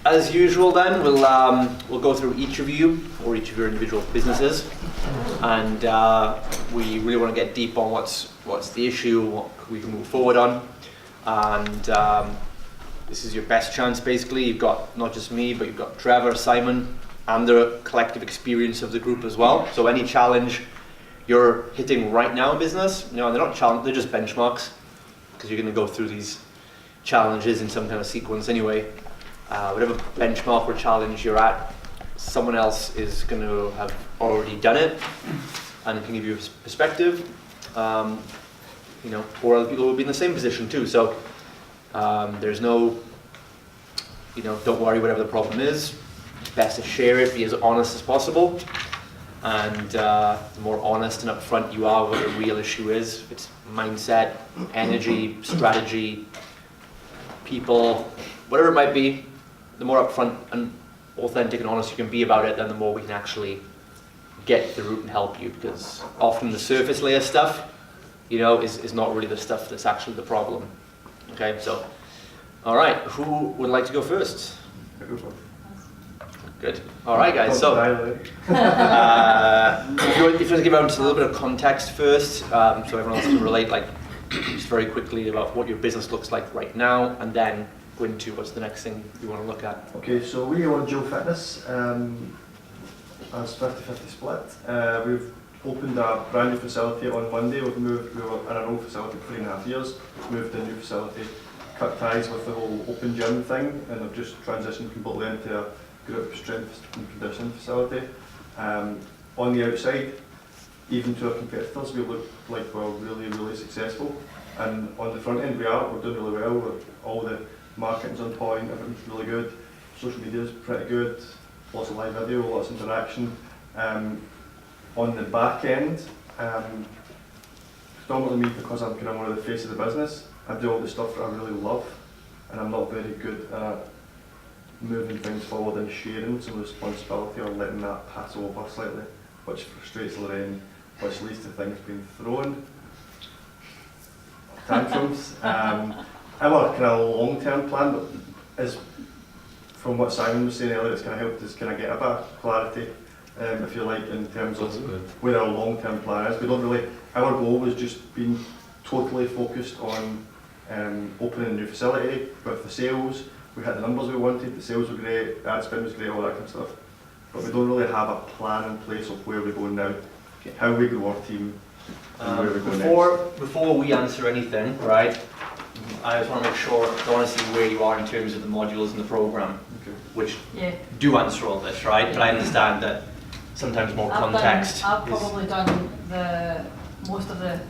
as usual then, we'll go through each of you, or each of your individual businesses, and we really want to get deep on what's the issue, what we can move forward on, and this is your best chance basically. You've got not just me, but you've got Trevor, Simon, and the collective experience of the group as well. So any challenge you're hitting right now in business, they're not challenge, they're just benchmarks, because you're going to go through these challenges in some kind of sequence anyway. Whatever benchmark or challenge you're at, someone else is going to have already done it and can give you a perspective. Or other people will be in the same position too. So there's no, don't worry whatever the problem is. It's best to share it, be as honest as possible. And the more honest and upfront you are what the real issue is, if it's mindset, energy, strategy, people, whatever it might be, the more upfront and authentic and honest you can be about it, then the more we can actually get to the root and help you. Because often the surface layer stuff, is not really the stuff that's actually the problem. Okay, so, all right, who would like to go first? Good. All right, guys. So, if you want to give out a little bit of context first, so everyone else can relate, just very quickly about what your business looks like right now, and then go into what's the next thing you want to look at. Okay, so we own Joe Fitness as 50-50 split. We've opened a brand new facility on Monday. We were in an old facility for 3.5 years, moved to a new facility, cut ties with the whole open gym thing, and have just transitioned completely into a group strength and conditioning facility. On the outside, even to our competitors, we look like we're really, really successful. And on the front end, we're doing really well. All the marketing's on point, everything's really good. Social media's pretty good, lots of live video, lots of interaction. On the back end, predominantly me, because I'm kind of one of the face of the business, I do all the stuff that I really love, and I'm not very good at moving things forward and sharing some responsibility or letting that pass over slightly, which frustrates Lorraine, which leads to things being thrown, tantrums. I have a kind of long-term plan, but as from what Simon was saying earlier, it's kind of helped us kind of get a bit of clarity, if you like, in terms of where our long-term plan is. We don't really, our goal was just being totally focused on opening a new facility with the sales. We had the numbers we wanted, the sales were great, ad spend was great, all that kind of stuff. But we don't really have a plan in place of where we're going now, how we grow our team, and where we're going next. Before we answer anything, right, I just want to make sure, I want to see where you are in terms of the modules in the program, which do answer all this, right? But I understand that sometimes more context. I've probably done most of the.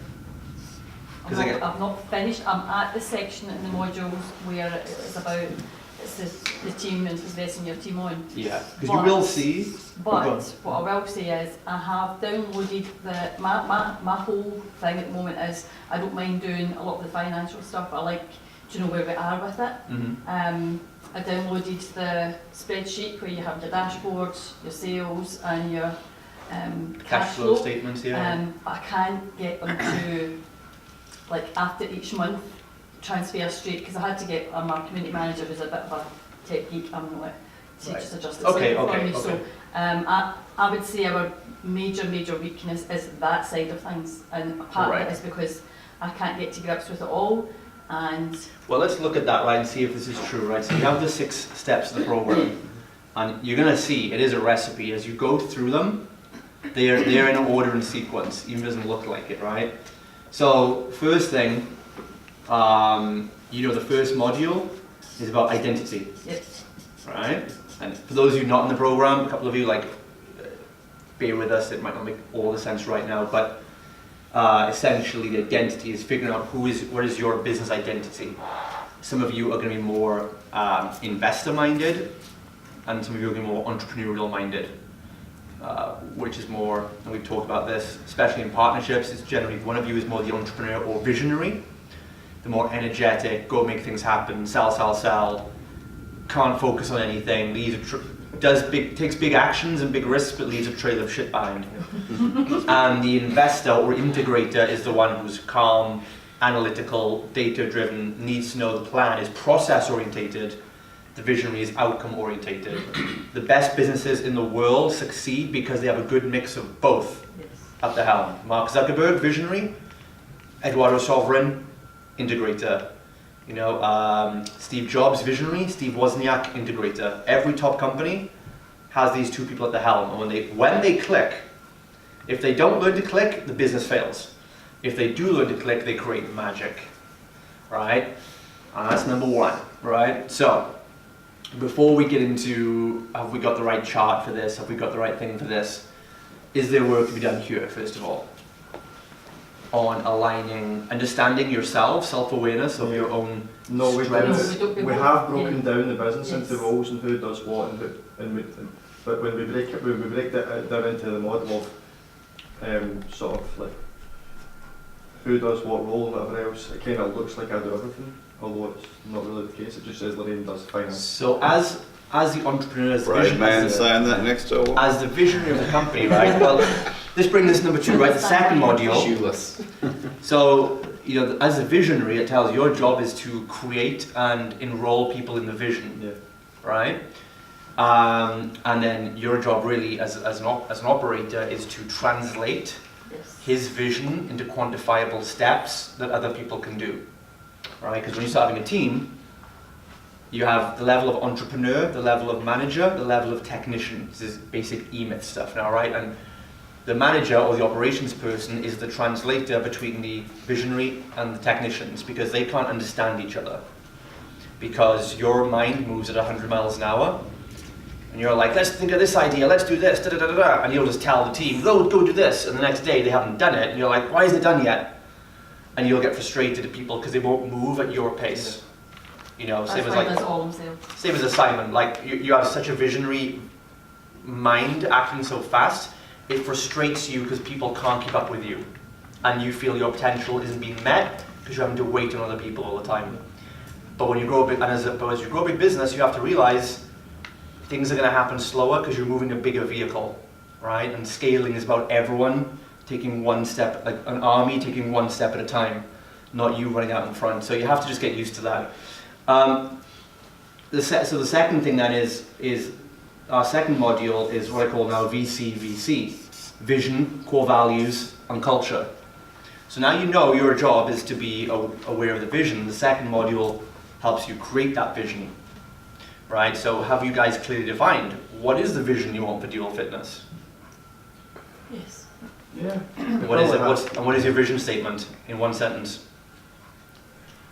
I've not finished. I'm at the section in the modules where it's about the team and investing your team on. Yeah, because you will see. But what I will say is I have downloaded my whole thing at the moment is I don't mind doing a lot of the financial stuff. I like to know where we are with it. Mm-hmm. I downloaded the spreadsheet where you have your dashboards, your sales, and your cash flow statements. Yeah. I can't get them to after each month transfer straight, because I had to get my community manager who's a bit of a tech geek. I'm going to just adjust it for me. So I would say our major weakness is that side of things, and part of it is because I can't get to grips with it all. And well, let's look at that, right, and see if this is true, right? So you have the 6 steps of the program, and you're going to see it is a recipe. As you go through them, they're in order and sequence, even if it doesn't look like it, right? So first thing, the first module is about identity, right? And for those of you not in the program, a couple of you bear with us, it might not make all the sense right now, but essentially the identity is figuring out what is your business identity. Some of you are going to be more investor minded, and some of you are going to be more entrepreneurial minded. Which is more, and we've talked about this, especially in partnerships, it's generally one of you is more the entrepreneur or visionary, the more energetic, go make things happen, sell, can't focus on anything, takes big actions and big risks, but leaves a trail of shit behind. And the investor or integrator is the one who's calm, analytical, data driven, needs to know the plan, is process orientated, The visionary is outcome orientated. The best businesses in the world succeed because they have a good mix of both at the helm. Mark Zuckerberg, visionary. Eduardo Sovereign, integrator. You know, Steve Jobs, visionary. Steve Wozniak, integrator. Every top company has these two people at the helm, and when they click, if they don't learn to click, the business fails. If they do learn to click, they create magic, right? And that's number one, right? So, before we get into, have we got the right chart for this? Have we got the right thing for this? Is there work to be done here, first of all? On aligning, understanding yourself, self-awareness of your own strengths. We have broken down the business into roles and who does what but when we break that down into the model of sort of like who does what role and whatever else, it kind of looks like I do everything, although it's not really the case. It just says Lorraine does finance. So as the entrepreneur's Right man saying that next to a woman. As the visionary of the company, right? Well, this brings us number 2, right? The second module. Shoeless. So, you know, as a visionary, it tells your job is to create and enroll people in the vision, right? And then your job really as an operator is to translate his vision into quantifiable steps that other people can do, right? Because when you start having a team, you have the level of entrepreneur, the level of manager, the level of technician. This is basic E-Myth stuff now, right? And the manager or the operations person is the translator between the visionary and the technicians, because they can't understand each other. Because your mind moves at 100 miles an hour, and you're like, let's think of this idea, let's do this, da da da da, and you'll just tell the team, go do this, and the next day they haven't done it, and you're like, why isn't it done yet? And you'll get frustrated at people because they won't move at your pace. You know, same as Simon, like you have such a visionary mind acting so fast, it frustrates you because people can't keep up with you, and you feel your potential isn't being met because you're having to wait on other people all the time. But when you grow a big, as you grow a big business, you have to realize things are going to happen slower because you're moving a bigger vehicle, right? And scaling is about everyone taking one step, like an army taking one step at a time, not you running out in front. So you have to just get used to that. So the second thing then is our second module is what I call now VC, vision, core values, and culture. So now you know your job is to be aware of the vision. The second module helps you create that vision, right? So have you guys clearly defined what is the vision you want for Dual Fitness? Yes. Yeah. What is it? What is your vision statement in one sentence?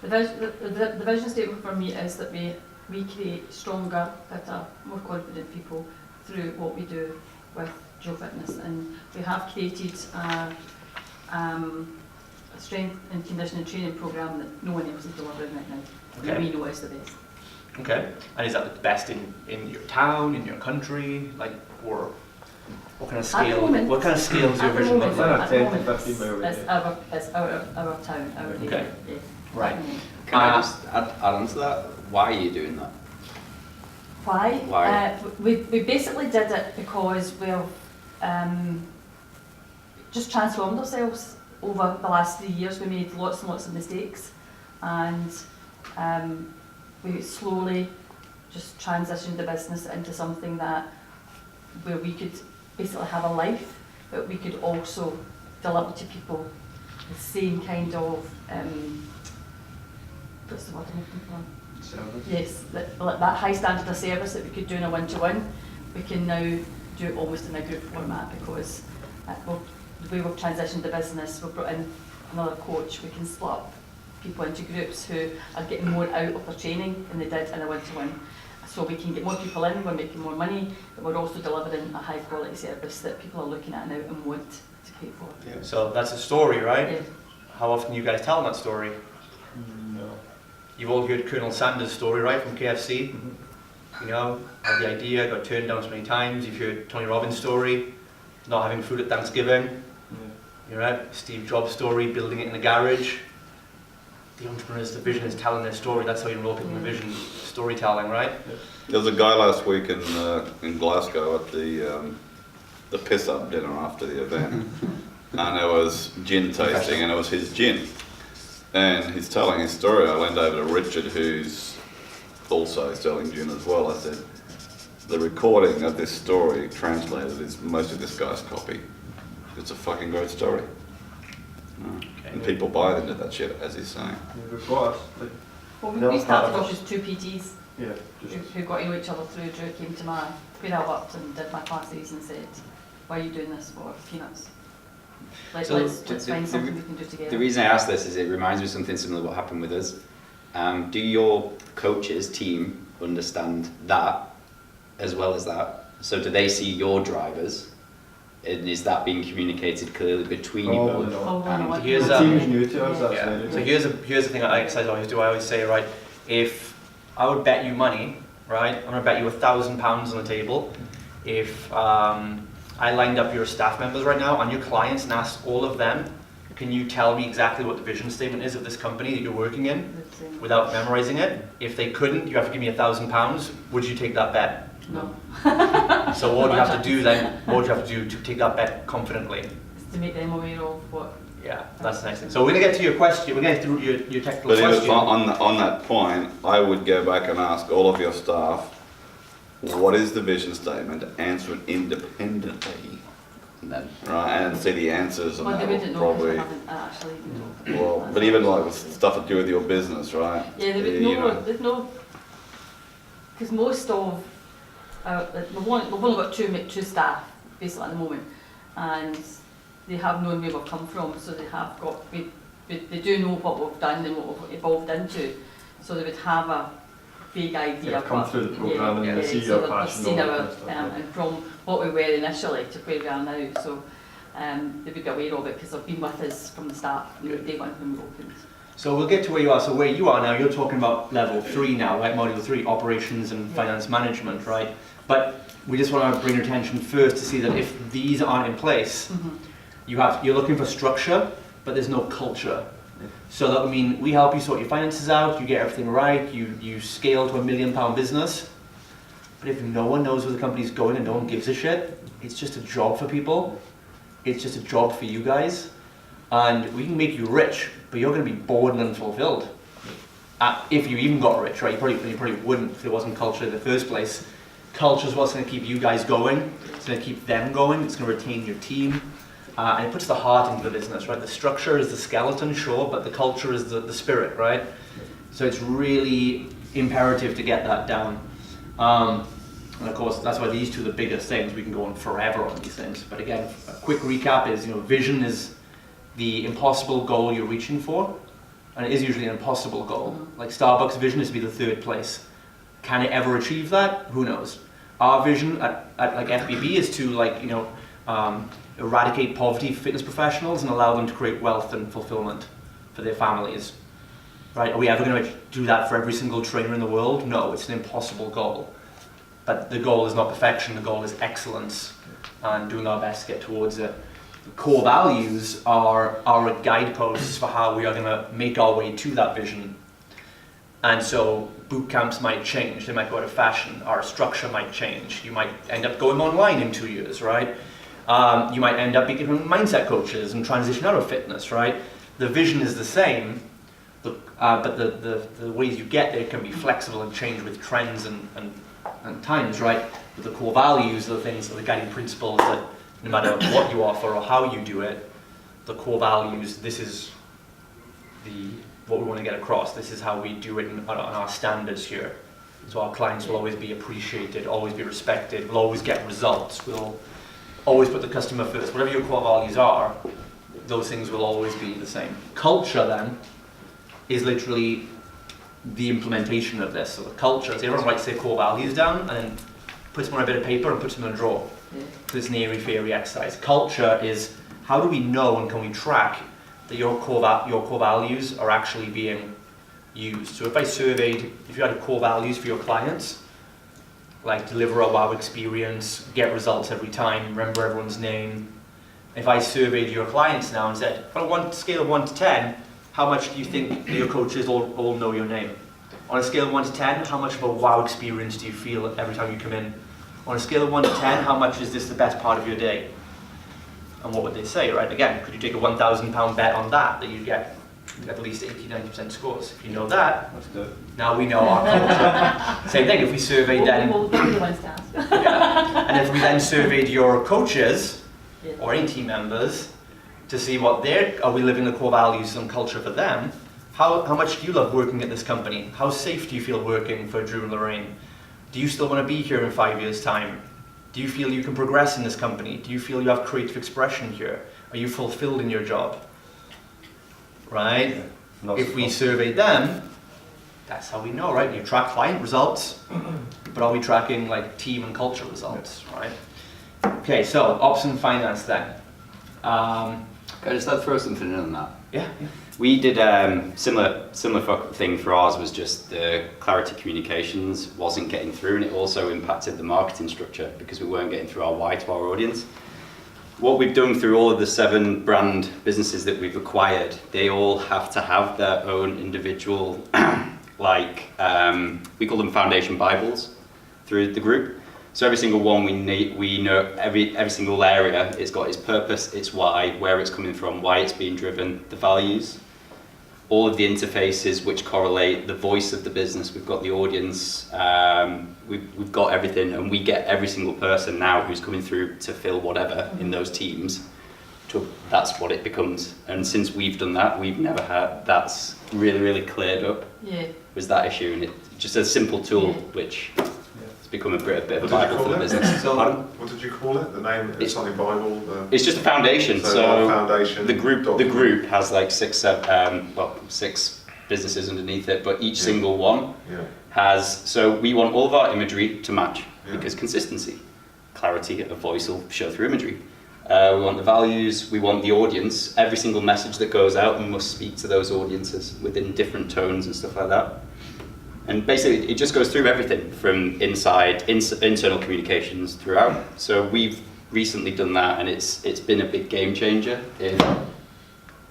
The vision statement for me is that we create stronger, better, more confident people through what we do with Dual Fitness, and we have created a strength and conditioning training program that no one else is delivering right now. Okay. We know it's the best. Okay. And is that the best in your town, in your country, like, or what kind of scale? What kind of scale does your vision look like? 10 to 15 mile It's our town, our area. Okay. Yeah. Right. Can I just add on to that? Why are you doing that? Why? Why? We basically did it because we've just transformed ourselves over the last 3 years. We made lots and lots of mistakes, and we slowly just transitioned the business into something where we could basically have a life, but we could also deliver to people the same kind of what's the word I'm looking for? Service. Yes, that high standard of service that we could do in a one-to-one, we can now do it almost in a group format, because the way we've transitioned the business, we've brought in another coach. We can split up people into groups who are getting more out of their training than they did in a one-to-one. So we can get more people in, we're making more money, but we're also delivering a high quality service that people are looking at now and want to pay for. Yeah. So that's a story, right? Yeah. How often you guys tell that story? No. You've all heard Colonel Sanders' story, right, from KFC? Mm-hmm. You know, had the idea, got turned down so many times. You've heard Tony Robbins' story, not having food at Thanksgiving. Yeah. You're right. Steve Jobs' story, building it in the garage. The entrepreneurs, the vision is telling their story. That's how you enroll people in the vision, storytelling, right? There was a guy last week in Glasgow at the piss up dinner after the event, and it was gin tasting, and it was his gin, and he's telling his story. I went over to Richard, who's also selling gin as well, I said, the recording of this story translated is most of this guy's copy. It's a fucking great story. And people buy into that shit, as he's saying. Yeah, we've got like, Well, Never we started thought of off us. as 2 PTs yeah, just who got to know each other through. Drew came to where I worked and did my classes and said, why are you doing this for peanuts? So Let's the- find the- something we can do together. The reason I ask this is it reminds me of something similar to what happened with us. Do your coaches, team, understand that as well as that? So do they see your drivers? And is that being communicated clearly between you Probably both? not. Probably And not. here's, the team's new to us, that's Yeah. very So new. here's the thing I always do. I always say, right, if I would bet you money, right, I'm gonna bet you £1,000 on the table. If I lined up your staff members right now and your clients and asked all of them, can you tell me exactly what the vision statement is of this company that you're working in without memorizing it? If they couldn't, you have to give me £1,000. Would you take that bet? No. So what do you have to do then? What would you have to do to take that bet confidently? It's to make them aware of what. Yeah, that's the next thing. So we're gonna get to your question. We're gonna get through your technical But question. on that point, I would go back and ask all of your staff, what is the vision statement? Answer it independently, And then right? And see the answers, and Well, they that will wouldn't know because we probably. haven't actually been talking. Well, but even like with stuff to do with your business, right? Yeah, they would You know, they'd know, because most of, we've only got two staff basically at the moment, and they have known where we've come from, so they have got, they do know what we've done and what we've evolved into, so they would have a vague idea. They've come but- through the programme and they see so your they've passion seen and all our, that stuff, yeah. and from what we were initially to where we are now, so they would be aware of it because they've been with us from the start, from the day one when we opened. So we'll get to where you are. So where you are now, you're talking about level 3 now, right? Module 3, operations and finance management, right? But we just want to bring your attention first to see that if these aren't in place, you're looking for structure, but there's no culture. So that would mean we help you sort your finances out, you get everything right, you scale to £1 million business. But if no one knows where the company's going and no one gives a shit, it's just a job for people. It's just a job for you guys. And we can make you rich, but you're going to be bored and unfulfilled. If you even got rich, right? You probably wouldn't if there wasn't culture in the first place. Culture is what's going to keep you guys going. It's going to keep them going. It's going to retain your team. And it puts the heart into the business, right? The structure is the skeleton, sure, but the culture is the spirit, right? So it's really imperative to get that down. And of course, that's why these two are the biggest things. We can go on forever on these things. But again, a quick recap is, vision is the impossible goal you're reaching for. And it is usually an impossible goal. Like Starbucks' vision is to be the 3rd place. Can it ever achieve that? Who knows? Our vision at like FBB is to eradicate poverty for fitness professionals and allow them to create wealth and fulfillment for their families. Right? Are we ever going to do that for every single trainer in the world? No, it's an impossible goal. But the goal is not perfection, the goal is excellence and doing our best to get towards it. The core values are our guideposts for how we are going to make our way to that vision. And so boot camps might change, they might go out of fashion, our structure might change. You might end up going online in 2 years, right? You might end up becoming mindset coaches and transition out of fitness, right? The vision is the same, but the ways you get there can be flexible and change with trends and times, right? But the core values are the things, are the guiding principles that no matter what you offer or how you do it, the core values, this is what we want to get across. This is how we do it on our standards here. So our clients will always be appreciated, always be respected, we'll always get results, we'll always put the customer first. Whatever your core values are, those things will always be the same. Culture then is literally the implementation of this. So the culture, so everyone writes their core values down and then puts them on a bit of paper and puts them in a drawer. This is an airy-fairy exercise. Culture is how do we know and can we track that your core values are actually being used. So if you had core values for your clients, like deliver a wow experience, get results every time, remember everyone's name. If I surveyed your clients now and said, on a scale of 1 to 10, how much do you think your coaches all know your name? On a scale of 1 to 10, how much of a wow experience do you feel every time you come in? On a scale of 1 to 10, how much is this the best part of your day? And what would they say, right? Again, could you take a £1,000 bet on that you'd get at least 80-90% scores. If you know that, Let's do it. now we know our culture. Same thing, if we surveyed then, We'll be the ones to ask. yeah. And if we then surveyed your coaches Yeah. or any team members to see what are we living the core values and culture for them, how much do you love working at this company? How safe do you feel working for Drew and Lorraine? Do you still want to be here in 5 years' time? Do you feel you can progress in this company? Do you feel you have creative expression here? Are you fulfilled in your job? Right? If we survey them, that's how we know, right? You track client results, but are we tracking like team and culture results, right? Okay, so ops and finance then. Can I just throw something in on that? Yeah. We did similar thing for ours. Was just the clarity communications wasn't getting through, and it also impacted the marketing structure because we weren't getting through our why to our audience. What we've done through all of the 7 brand businesses that we've acquired, they all have to have their own individual, we call them foundation Bibles through the group. So every single one we know every single area, it's got its purpose, its why, where it's coming from, why it's being driven, the values, all of the interfaces which correlate, the voice of the business, we've got the audience, we've got everything, and we get every single person now who's coming through to fill whatever in those teams. That's what it becomes. And since we've done that, we've never had, that's really cleared up, Yeah. was that issue, and it's just a simple tool which become a bit of a Bible for the business. So, What did you call it? The name? It's- Something Bible? It's just a foundation. So, So foundation. the group document. has like 6 businesses underneath it, but each Yeah. single one Yeah. has. So we want all of our imagery to match Yeah. because consistency, clarity of voice will show through imagery. We want the values. We want the audience. Every single message that goes out must speak to those audiences within different tones and stuff like that. And basically, it just goes through everything from internal communications throughout. So we've recently done that, and it's been a big game changer in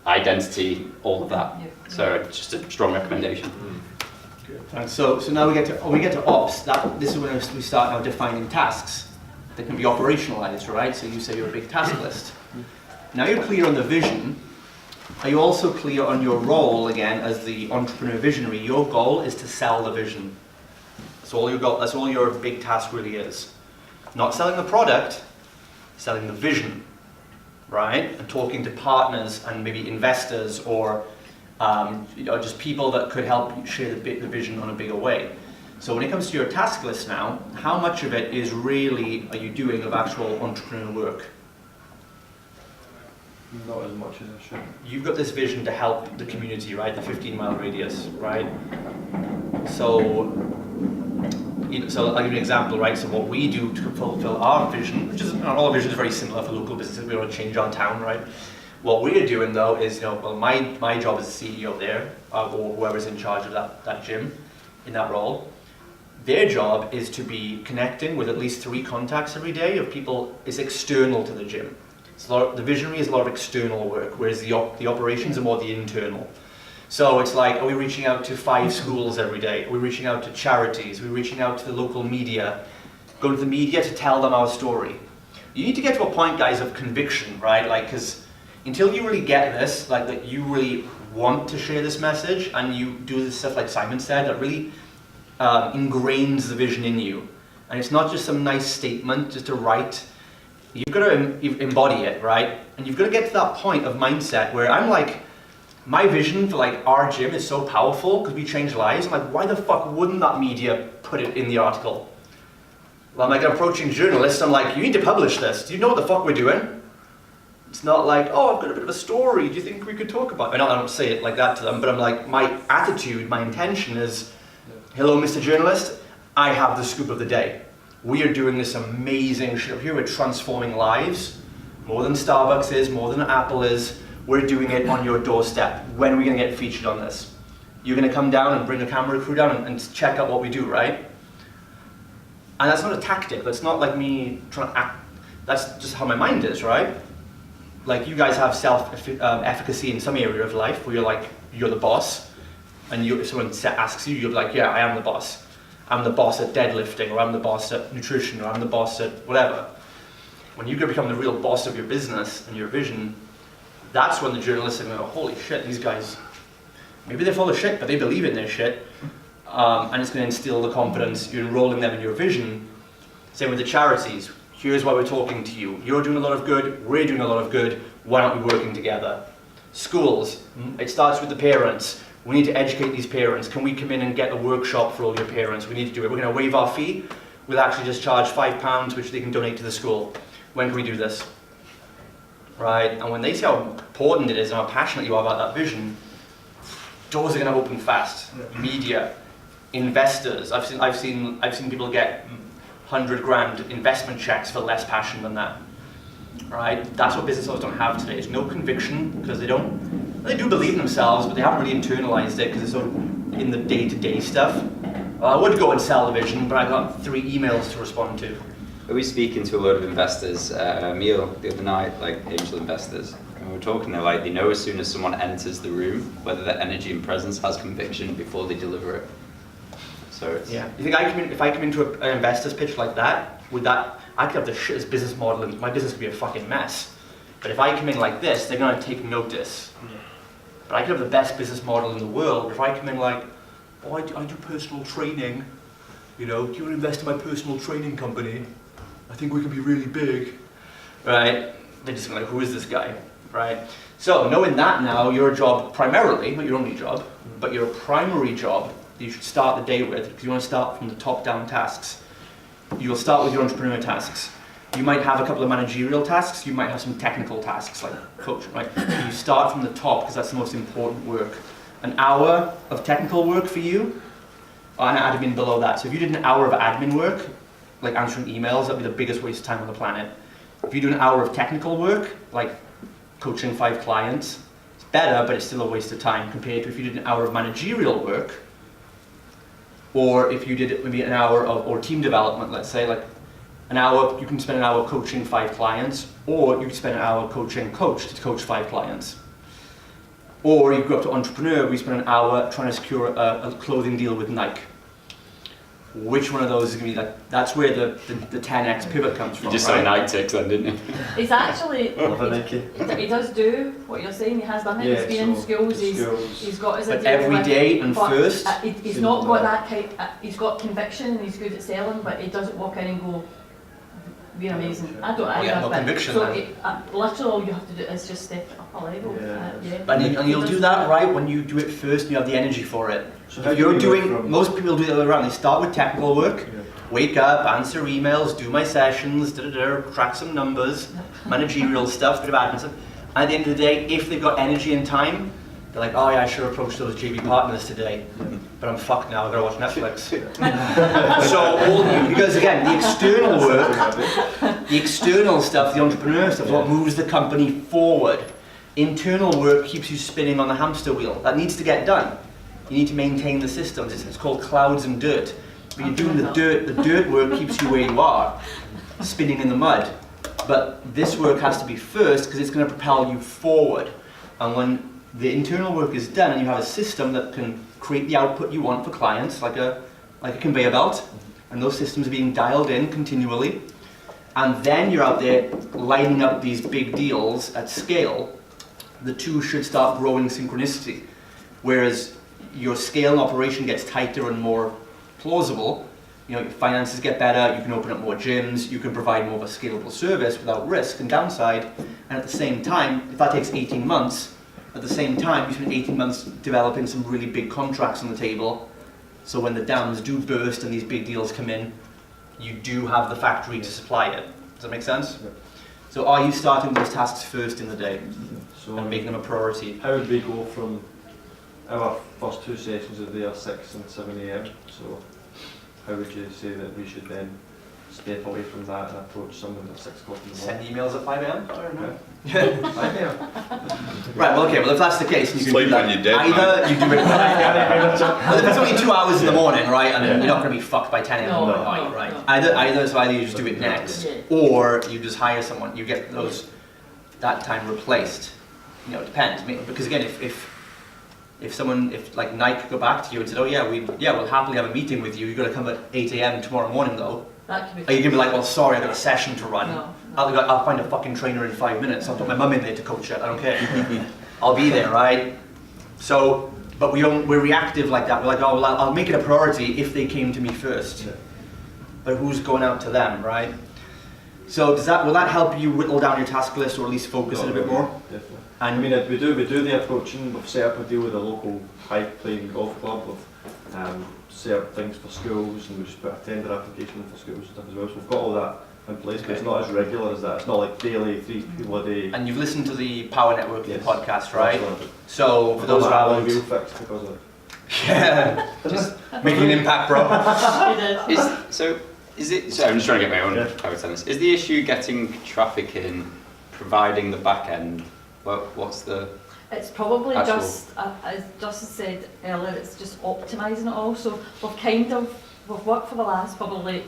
identity, all of that. Yeah. So it's just a strong recommendation. Thanks. So now we get to ops. This is when we start now defining tasks that can be operationalized, right? So you say you're a big task list. Now you're clear on the vision. Are you also clear on your role again as the entrepreneur visionary? Your goal is to sell the vision. That's all that's all your big task really is. Not selling the product, selling the vision, right? And talking to partners and maybe investors or just people that could help you share the vision on a bigger way. So when it comes to your task list now, how much of it is really are you doing of actual entrepreneur work? Not as much as I should. You've got this vision to help the community, right? The 15-mile radius, right? So, so I'll give you an example, right? So what we do to fulfill our vision, which is not all vision is very similar for local businesses. We want to change our town, right? What we're doing though is, my job as CEO there, or whoever's in charge of that gym, in that role, their job is to be connecting with at least 3 contacts every day of people. It's external to the gym. The visionary is a lot of external work, whereas the operations are more the internal. So it's like, are we reaching out to 5 schools every day? Are we reaching out to charities? Are we reaching out to the local media? Go to the media to tell them our story. You need to get to a point, guys, of conviction, right? Like, because until you really get this, like that you really want to share this message and you do this stuff like Simon said, that really ingrains the vision in you. And it's not just some nice statement, just to write. You've got to embody it, right? And you've got to get to that point of mindset where I'm like, my vision for like our gym is so powerful because we change lives. I'm like, why the fuck wouldn't that media put it in the article? Well, I'm like approaching journalists. I'm like, you need to publish this. Do you know what the fuck we're doing? It's not like, oh, I've got a bit of a story. Do you think we could talk about it? I don't say it like that to them, but I'm like, my attitude, my intention is, hello, Mr. Journalist. I have the scoop of the day. We are doing this amazing shit here. We're transforming lives. More than Starbucks is, more than Apple is. We're doing it on your doorstep. When are we going to get featured on this? You're going to come down and bring a camera crew down and check out what we do, right? And that's not a tactic. That's not like me trying to act. That's just how my mind is, right? Like you guys have self-efficacy in some area of life where you're like, you're the boss. And if someone asks you, you're like, yeah, I am the boss. I'm the boss at deadlifting, or I'm the boss at nutrition, or I'm the boss at whatever. When you become the real boss of your business and your vision, that's when the journalists are going to go, holy shit, these guys maybe they're full of shit, but they believe in their shit, and it's going to instill the confidence. You're enrolling them in your vision. Same with the charities. Here's why we're talking to you. You're doing a lot of good, we're doing a lot of good, why aren't we working together? Schools, it starts with the parents. We need to educate these parents. Can we come in and get a workshop for all your parents? We need to do it. We're going to waive our fee. We'll actually just charge £5, which they can donate to the school. When can we do this? Right? And when they see how important it is and how passionate you are about that vision, doors are going to open fast. Media, investors. I've seen people get 100 grand investment checks for less passion than that. Right? That's what business owners don't have today. There's no conviction because they do believe in themselves, but they haven't really internalized it because it's sort of in the day-to-day stuff. I would go and sell the vision, but I got 3 emails to respond to. I was speaking to a lot of investors at a meal the other night, like angel investors, and we were talking, they're like, they know as soon as someone enters the room, whether their energy and presence has conviction before they deliver it. So it's... Yeah. You think if I come into an investor's pitch like that, I could have the shittest business model and my business could be a fucking mess. But if I come in like this, they're going to take notice. But I could have the best business model in the world, but if I come in like, oh, I do personal training, do you want to invest in my personal training company? I think we can be really big, right? They're just going to, who is this guy, right? So knowing that now, your job primarily, not your only job, but your primary job that you should start the day with, because you want to start from the top down tasks. You'll start with your entrepreneur tasks. You might have a couple of managerial tasks, you might have some technical tasks like coaching, right? You start from the top because that's the most important work. An hour of technical work for you, and admin below that. So if you did an hour of admin work, like answering emails, that'd be the biggest waste of time on the planet. If you do an hour of technical work, like coaching 5 clients, it's better, but it's still a waste of time compared to if you did an hour of managerial work, or if you did maybe an hour of, or team development, let's say, like an hour, you can spend an hour coaching 5 clients, or you can spend an hour coaching coach to coach 5 clients. Or you go up to entrepreneur, we spend an hour trying to secure a clothing deal with Nike. Which one of those is going to be like, that's where the 10x pivot comes from. You just right? saw Nike ticks then, didn't you? He's actually, Nike. he does do what you're saying, he has done it, Yeah, he's been in schools, he's got his But idea every with- day and but, first? he's not got that kind, he's got conviction and he's good at selling, but he doesn't walk in and go, we're amazing. I don't either. Yeah, no but- conviction So then. literally all you have to do is just step it up a level. Yeah. And you'll do that right when you do it first and you have the energy for it. So how If do you're you doing, go from- most people do the other way around. They start with technical work, wake up, answer emails, do my sessions, track some numbers, managerial stuff, bit of admin stuff. And at the end of the day, if they've got energy and time, they're like, oh yeah, I should have approached those JV partners today, but I'm fucked now, I've got to watch Netflix. Because again, the external work, the external stuff, the entrepreneur stuff is what moves the company forward. Internal work keeps you spinning on the hamster wheel. That needs to get done. You need to maintain the systems. It's called clouds and dirt. But you're doing the dirt work keeps you where you are, spinning in the mud. But this work has to be first because it's going to propel you forward. And when the internal work is done and you have a system that can create the output you want for clients, like a conveyor belt, and those systems are being dialed in continually, and then you're out there lining up these big deals at scale, the two should start growing synchronicity. Whereas your scale and operation gets tighter and more plausible, your finances get better, you can open up more gyms, you can provide more of a scalable service without risk and downside, and at the same time, if that takes 18 months, at the same time you spend 18 months developing some really big contracts on the table, so when the dams do burst and these big deals come in, you do have the factory to supply it. Does that make sense? Yep. So are you starting those tasks first in the day So and making them a priority? how would we go from our first 2 sessions of the day are 6 and 7 AM, so how would you say that we should then step away from that and approach someone at 6 o'clock in the Send morning? emails at 5 AM? I don't know. 5 AM. Right, well, okay, well, if that's the case, you can Sleep do that. when you're dead, Either you do it well, if it's only 2 hours in the morning, right, and then you're not going to be fucked by 10 a.m. No, right, right. no. Either you just do it next, Yeah. or you just hire someone, you get that time replaced. It depends. I mean, because again, if like Nike go back to you and said, oh yeah, we'll happily have a meeting with you, you've got to come at 8 AM tomorrow morning though. That could Are be. you going to be like, well, sorry, I've got a session to run. No. I'll find a fucking trainer in 5 minutes. I'll put my mum in there to coach it. I don't care. I'll be there, right? So but we're reactive like that. We're like, oh, well, I'll make it a priority if they came to me first. Yeah. But who's going out to them, right? So will that help you whittle down your task list, or at least focus it a bit more? Definitely. And I mean, we do the approaching. We've set up a deal with a local high-playing golf club. We've set up things for schools, and we just put a tender application in for schools and stuff as well. So we've got all that in place, but it's not as regular as that. It's not like daily, 3 people a day. And you've listened to the Power Network Yes. podcast, right? Absolutely. So for those who haven't, real fixed because of it. yeah, just making an impact, bro. I'm just trying to get my own Yeah. clarity on this. Is the issue getting traffic in, providing the back end? What's the... It's probably Actual- just, as Justin said earlier, it's just optimising it all. So we've worked for the last probably,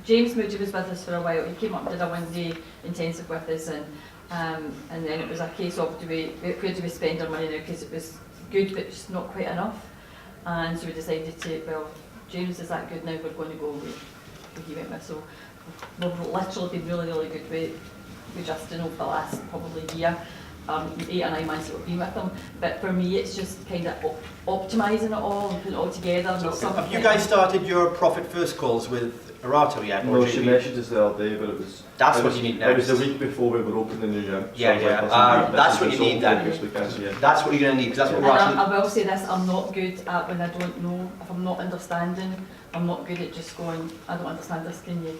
James Moody was with us for a while. He came up and did a 1-day intensive with us, and then it was a case of where do we spend our money now, because it was good but just not quite enough. And so we decided James is that good now, we're going to go with who he went with. So we've literally been really, really good with Justin over the last probably year. 8 or 9 months that we've been with them, but for me it's just kind of optimising it all and putting it all together. So have you guys started your profit first calls with Arato yet? No, she messaged us the other day, but it was... That's it what was, you need It was next. the week before we were opening the new gym. Yeah, I was yeah. like, listen, That's this what is you need the then. focus we can, yeah. That's what you're going to need, because that's what And we're actually... I will say this, I'm not good at when I don't know, if I'm not understanding, I'm not good at just going, I don't understand this, can you,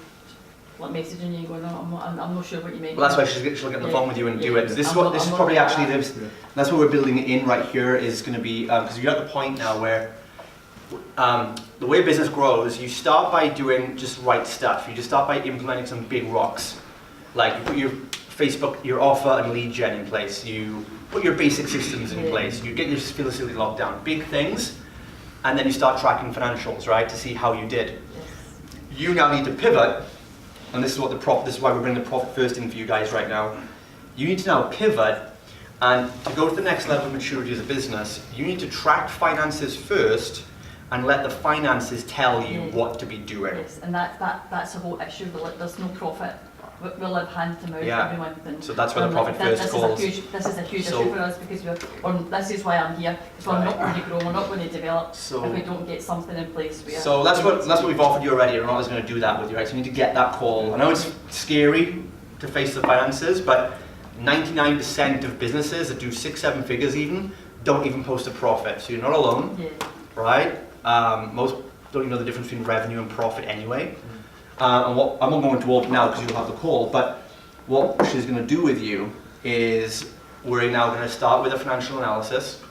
like messaging you and going, no, I'm not sure what you mean. Well, that's why she'll get on the phone with you and do it. This is I'm what not- this is I'm probably not actually like lives. That's what we're building it in right here is going to be because you're at the point now where the way business grows, you start by doing just right stuff. You just start by implementing some big rocks, like you put your Facebook, your offer and lead gen in place. You put your basic systems in place. You get your facility locked down, big things, and then you start tracking financials, right, to see how you did. Yes. You now need to pivot. And this is this is why we're bringing the profit first in for you guys right now. You need to now pivot, and to go to the next level of maturity as a business, you need to track finances first and let the finances tell you what to be doing. Yes, and that's the whole issue. There's no profit. We live hand to mouth Yeah. every month. And So that's where the profit first calls. This is a huge So- issue for us because this is why I'm here. Because we're not going to grow, we're not going to develop So- if we don't get something in place. So that's what we've offered you already. We're not always going to do that with you, right? So you need to get that call. I know it's scary to face the finances, but 99% of businesses that do 6-7 figures even don't even post a profit. So you're not alone, Yeah. right? Most don't even know the difference between revenue and profit anyway. And what I'm not going to open now because you'll have the call, but what she's going to do with you is we're now going to start with a financial analysis.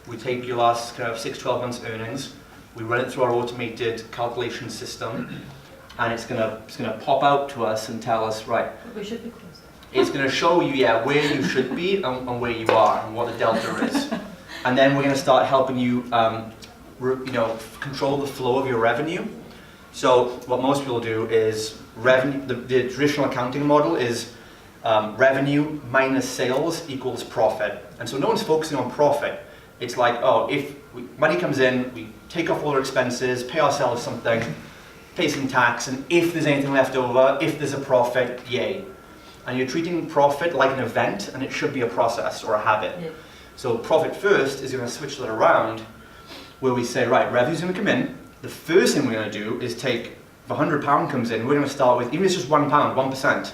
We take your last kind of 6-12 months earnings, we run it through our automated calculation system, and it's going to pop out to us and tell us, right, We should be close. it's going to show you, where you should be and where you are and what the delta is. And then we're going to start helping you, control the flow of your revenue. So what most people do is revenue. The traditional accounting model is revenue minus sales equals profit. And so no one's focusing on profit. It's like, if money comes in, we take off all our expenses, pay ourselves something, pay some tax, and if there's anything left over, if there's a profit, yay. And you're treating profit like an event, and it should be a process or a habit. Yeah. So profit first is going to switch that around, where we say, right, revenue's going to come in. The first thing we're going to do is take, if £100 comes in, we're going to start with, even if it's just £1, 1%,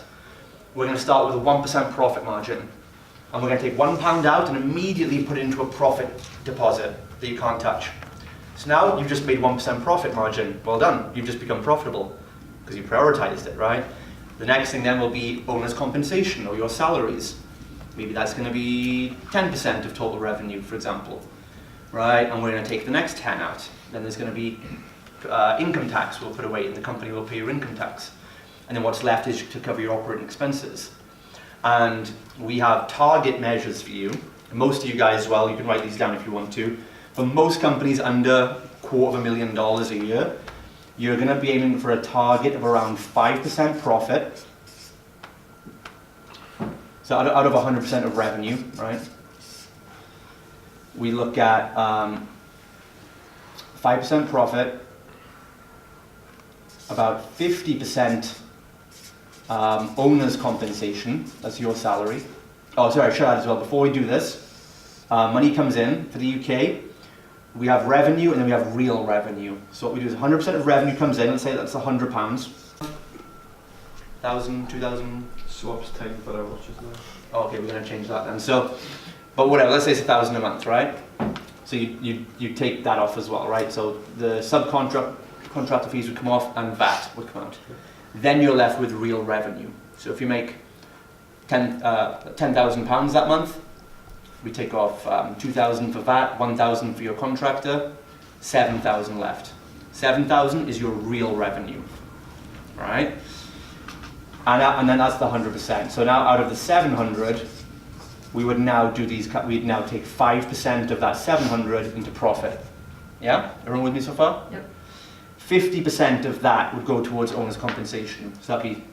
we're going to start with a 1% profit margin. And we're going to take £1 out and immediately put it into a profit deposit that you can't touch. So now you've just made 1% profit margin. Well done, you've just become profitable because you prioritized it, right? The next thing then will be owner's compensation or your salaries. Maybe that's going to be 10% of total revenue, for example, right? And we're going to take the next 10 out. Then there's going to be income tax we'll put away, and the company will pay your income tax. And then what's left is to cover your operating expenses. And we have target measures for you. Most of you guys as well, you can write these down if you want to. For most companies under $250,000 a year, you're going to be aiming for a target of around 5% profit. So out of 100% of revenue, right? We look at 5% profit, about 50% owner's compensation, that's your salary. Oh, sorry, I should add as well, before we do this, money comes in for the UK, we have revenue and then we have real revenue. So what we do is 100% of revenue comes in, let's say that's £100. 1,000, 2,000. Swaps time per hour just now. Oh, okay, we're going to change that then. So, but whatever, let's say it's 1,000 a month, right? So you take that off as well, right? So the contractor fees would come off and VAT would come out. Then you're left with real revenue. So if you make £10,000 that month, we take off 2,000 for VAT, 1,000 for your contractor, 7,000 left. 7,000 is your real revenue, right? And then that's the 100%. So now out of the 700, we would now do these. We'd now take 5% of that 700 into profit. Yeah, everyone with me so far? Yep. 50% of that would go towards owner's compensation. So that'd be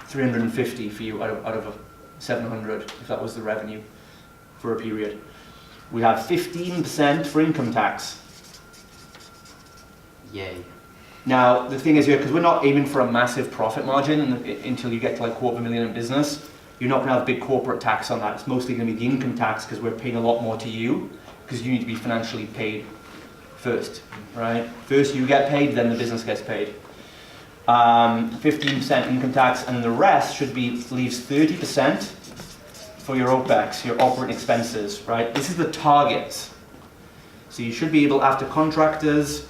350 for you out of 700 if that was the revenue for a period. We have 15% for income tax. Yay. Now, the thing is here, because we're not aiming for a massive profit margin until you get to like $250,000 in business, you're not going to have big corporate tax on that. It's mostly going to be the income tax because we're paying a lot more to you because you need to be financially paid first, right? First you get paid, then the business gets paid. 15% income tax, and the rest should be leaves 30% for your OPEX, your operating expenses, right? This is the target. So you should be able, after contractors,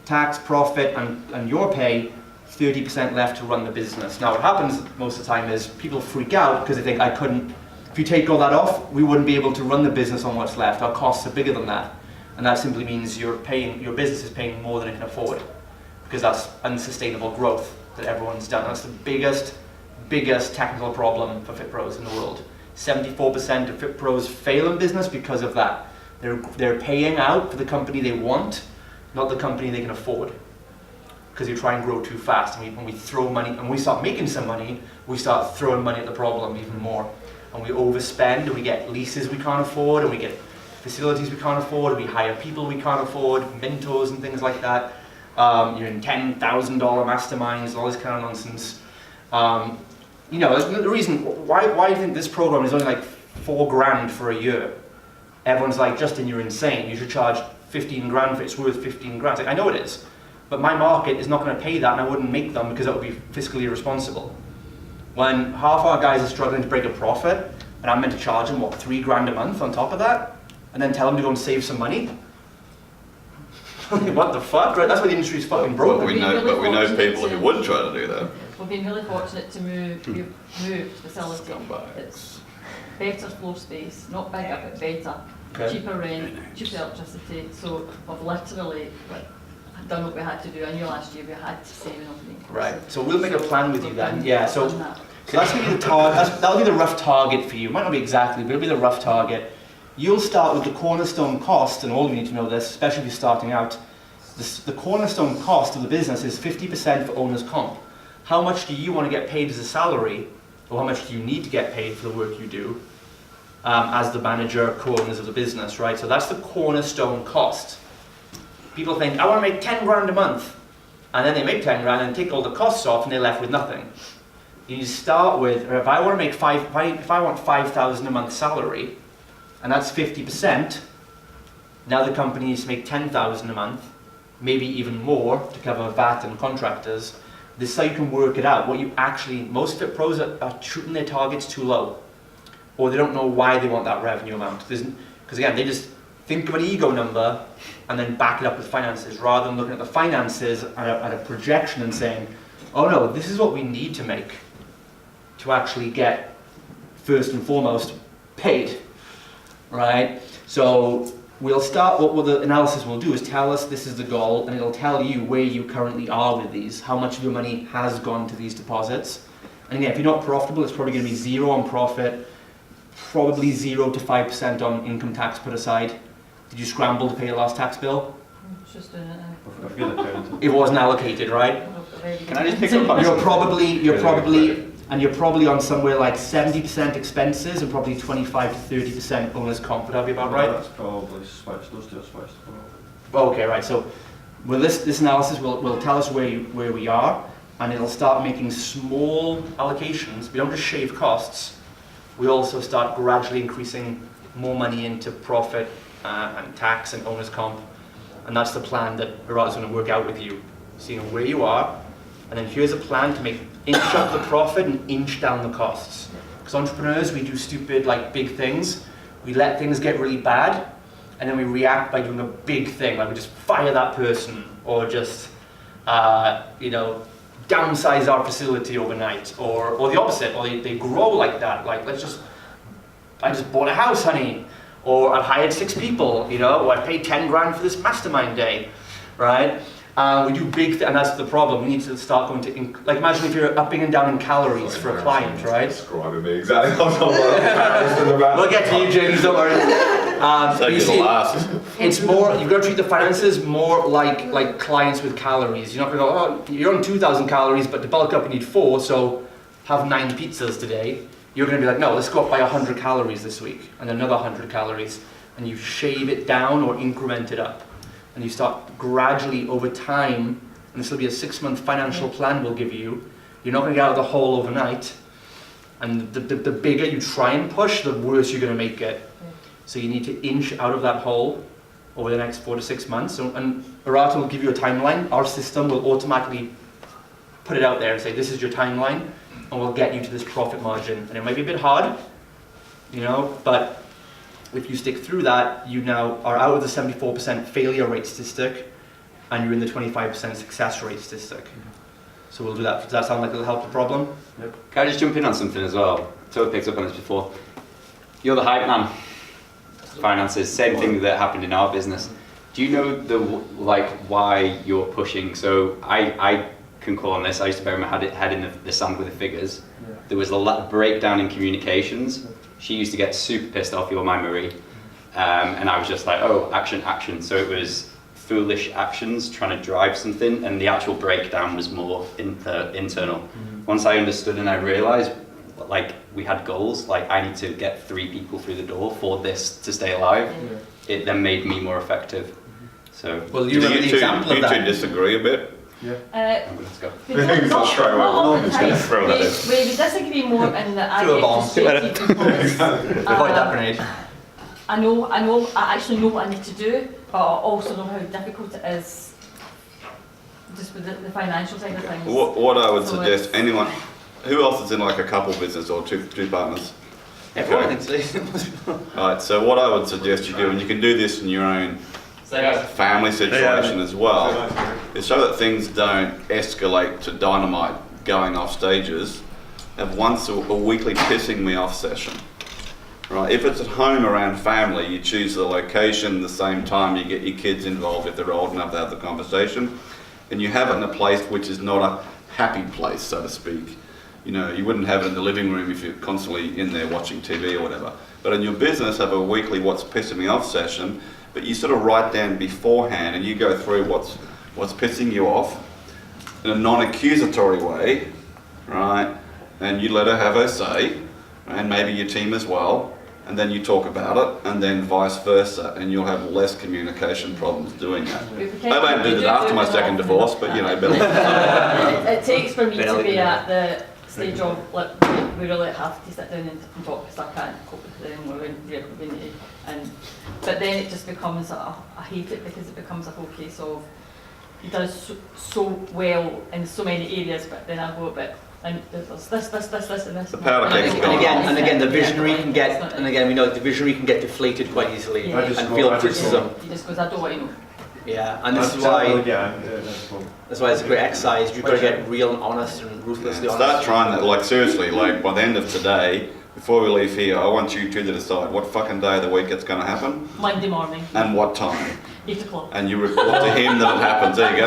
tax, profit, and your pay, 30% left to run the business. Now what happens most of the time is people freak out because they think, if you take all that off, we wouldn't be able to run the business on what's left. Our costs are bigger than that. And that simply means your business is paying more than it can afford because that's unsustainable growth that everyone's done. That's the biggest technical problem for fitpros in the world. 74% of fitpros fail in business because of that. They're paying out for the company they want, not the company they can afford, because you try and grow too fast. And when we throw money, and we start making some money, we start throwing money at the problem even more. And we overspend, and we get leases we can't afford, and we get facilities we can't afford, and we hire people we can't afford, mentors and things like that. You're in $10,000 masterminds, all this kind of nonsense. The reason, why do you think this program is only like $4,000 for a year? Everyone's like, Justin, you're insane. You should charge 15 grand for it. It's worth 15 grand. Like, I know it is, but my market is not going to pay that, and I wouldn't make them because that would be fiscally irresponsible. When half our guys are struggling to break a profit, and I'm meant to charge them, what, 3 grand a month on top of that, and then tell them to go and save some money? What the fuck, right? That's why the industry's fucking broke. But we know people who would try to do that. We've been really fortunate to move facility. It's better floor space, not bigger but better. Okay. Cheaper rent, cheaper electricity. So we've literally done what we had to do. I knew last year we had to save enough money. Right. So we'll make a plan with you then. Yeah. So that. that's gonna be the target. That'll be the rough target for you. It might not be exactly, but it'll be the rough target. You'll start with the cornerstone cost, and all of you need to know this, especially if you're starting out. The cornerstone cost of the business is 50% for owner's comp. How much do you want to get paid as a salary, or how much do you need to get paid for the work you do as the manager, co-owners of the business, right? So that's the cornerstone cost. People think, I want to make 10 grand a month, and then they make 10 grand and take all the costs off and they're left with nothing. You start with, if I want to make if I want 5,000 a month salary, and that's 50%, now the company needs to make 10,000 a month, maybe even more to cover VAT and contractors. This is how you can work it out. Most fitpros are shooting their targets too low, or they don't know why they want that revenue amount. Because again, they just think of an ego number and then back it up with finances, rather than looking at the finances at a projection and saying, oh no, this is what we need to make to actually get, first and foremost, paid, right? So we'll start, what the analysis will do is tell us this is the goal, and it'll tell you where you currently are with these, how much of your money has gone to these deposits. And again, if you're not profitable, it's probably going to be 0 on profit, probably 0 to 5% on income tax put aside. Did you scramble to pay your last tax bill? Just doing it now. I've got a good accountant. It wasn't allocated, right? Can I just pick up on You're probably on somewhere like 70% expenses and probably 25 to 30% owner's comp. Would that be about right? That's probably switched. Those two are switched. Okay, right. So, this analysis will tell us where we are, and it'll start making small allocations. We don't just shave costs. We also start gradually increasing more money into profit and tax and owner's comp And that's the plan that Barato's going to work out with you. Seeing where you are, and then here's a plan to make inch up the profit and inch down the costs. Because entrepreneurs, we do stupid, like big things. We let things get really bad, and then we react by doing a big thing, like we just fire that person, or just, downsize our facility overnight, or the opposite, or they grow like that, like I just bought a house, honey, or I've hired 6 people, or I paid 10 grand for this mastermind day, right? We do big, and that's the problem. We need to start going to, like imagine if you're upping and down in calories for a client, right? Describing me exactly. We'll get to you, James, don't worry. So you you're see, the last. it's more, you've got to treat the finances more like clients with calories. You're not going to go, oh, you're on 2,000 calories, but to bulk up you need 4, so have 9 pizzas today. You're going to be like, no, let's go up by 100 calories this week, and another 100 calories, and you shave it down or increment it up. And you start gradually over time, and this will be a 6-month financial plan we'll give you. You're not going to get out of the hole overnight, and the bigger you try and push, the worse you're going to make it. So you need to inch out of that hole over the next 4 to 6 months. And Barato will give you a timeline. Our system will automatically put it out there and say, this is your timeline, and we'll get you to this profit margin. And it might be a bit hard, but if you stick through that, you now are out of the 74% failure rate statistic, and you're in the 25% success rate statistic. So we'll do that. Does that sound like it'll help the problem? Yep. Can I just jump in on something as well? Toad picked up on this before. You're the hype man. Finances, same thing that happened in our business. Do you know why you're pushing? So I can call on this. I used to bury my head in the sand with the figures. Yeah. There was a breakdown in communications. She used to get super pissed off, you're my Marie. And I was just like, oh, action. So it was foolish actions trying to drive something, and the actual breakdown was more internal. Mm-hmm. Once I understood and I realized, we had goals, I need to get 3 people through the door for this to stay alive, it then made me more effective. Mm-hmm. So, well, you remember the example of that. You two disagree a bit? Yeah. Let's go. We don't, He's not straight away. not all the He's gonna time. throw that in. We disagree more in that I Throw a get bomb. frustrated because Avoid that grenade. I actually know what I need to do, but I also know how difficult it is just with the financial side of things. What I would So suggest, it's- anyone, who else is in a couple business or two partners? Everyone Okay. thinks so. Alright, so what I would suggest you do, and you can do this in your own family situation as well, is so that things don't escalate to dynamite going off stages, have once a weekly pissing me off session. Right, if it's at home around family, you choose the location, the same time, you get your kids involved if they're old enough to have the conversation, and you have it in a place which is not a happy place, so to speak. You wouldn't have it in the living room if you're constantly in there watching TV or whatever. But in your business, have a weekly what's pissing me off session, but you sort of write down beforehand and you go through what's pissing you off in a non-accusatory way, right? And you let her have her say, and maybe your team as well, and then you talk about it, and then vice versa, and you'll have less communication problems doing that. I won't do that after my second divorce, but better. It takes for me to Better be than at the stage of we really have to sit down and talk because I can't cope with them or but then it just becomes I hate it because it becomes a whole case of he does so well in so many areas, but then I go a bit and there's this and this. The powder kegs gone. And again, the visionary can get, and again, we know the visionary can get deflated quite easily Yeah. and feel criticism. He just goes, I don't want to know. Yeah, and this is why it's a great exercise. You've got to get real and honest and ruthlessly honest. Start trying that, seriously, by the end of today, before we leave here, I want you two to decide what fucking day of the week it's going to happen Monday morning, and what time. 8 o'clock. And you report to him that it happens. There you go.